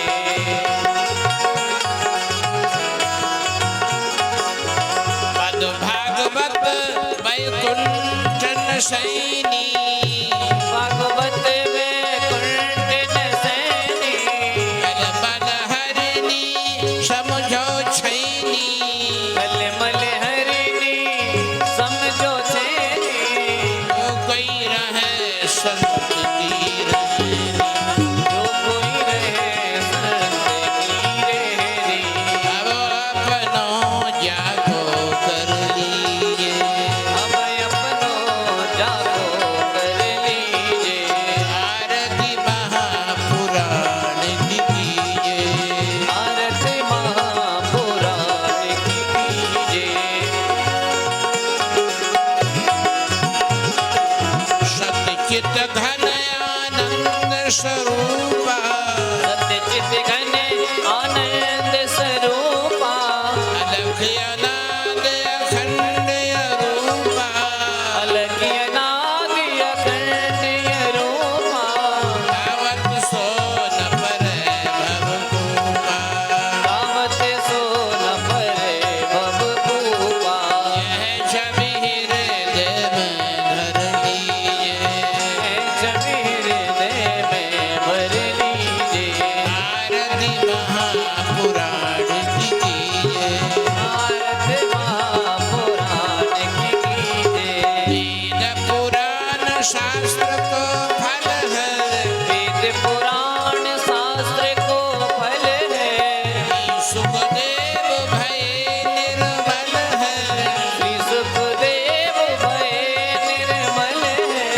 पद भागवत वैकुंठन सैनी भागवत वैकुंठ नसैनी कल बल हरिणी समझो छैनी कलमल हरिणी समझो चैनी जो कोई रहे संत की रहनी जो कोई रहे संत की रेहनी अब अपनो जागो कर लीजिए अब अपनो जागो कर लीजिए आरती महापुराण की कीजिए आरती महापुराण की कीजिए सतचित घन आनंद स्वरूपा सत्यचित घन आनंद स्वरूपा अलख अनाद अखंड अरूपा अलग अनाद अखंड रूपा आवत सो न परै भवभूपा गावत सो न परे भव भूपा यह छवि हृदय में धर लीजिए छवि हृदय में भर लीजिए आरती महापुराण की कीजिए आरती महापुराण की कीजिए वेद पुराण शास्त्र को फल है वेद पुराण शास्त्र को फल है सुखदेव भय निर्मल है श्री सुखदेव भय निर्मल है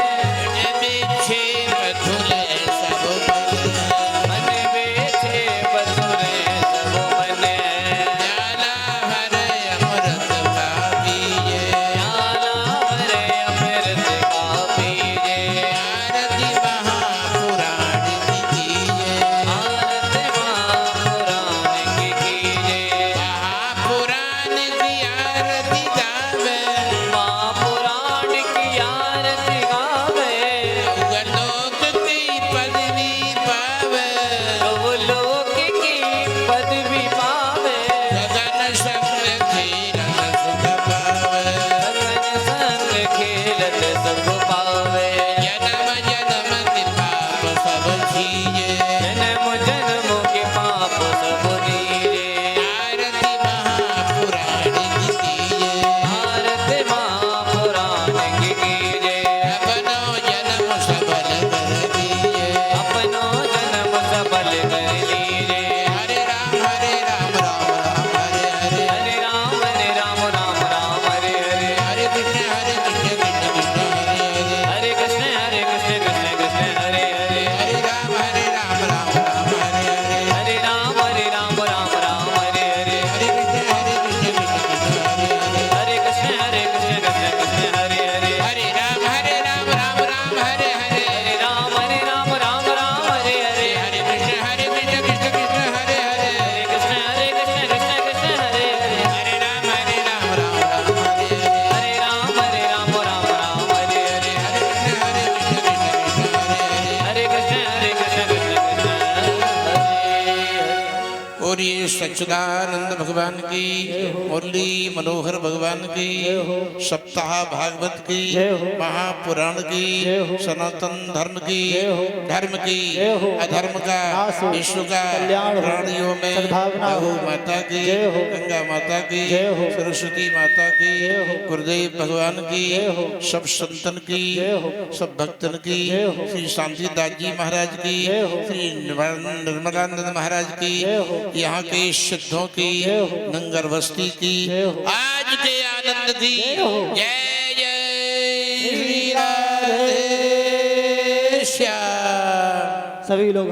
बिछे मधुर सब बल है मन बेचे बसुरे सब मन जाला भर अमृत पापीजे प्याला भरे अमृत का पीजे आरती बोलिए सच्चिदानंद भगवान की, मुरली मनोहर भगवान की, सप्ताह भागवत की, महापुराण की, सनातन धर्म की, धर्म की, अधर्म का, विश्व का, प्राणियों में गौ माता की, गंगा माता की, सरस्वती माता की, गुरुदेव भगवान की, सब संतन की, सब भक्तन की, श्री शांतिदास जी महाराज की, श्री निर्मलानंद महाराज की, यहाँ के सिद्धों की, नंगर बस्ती की, आज के आनंद की। जय जय श्री राधे श्याम। सभी लोग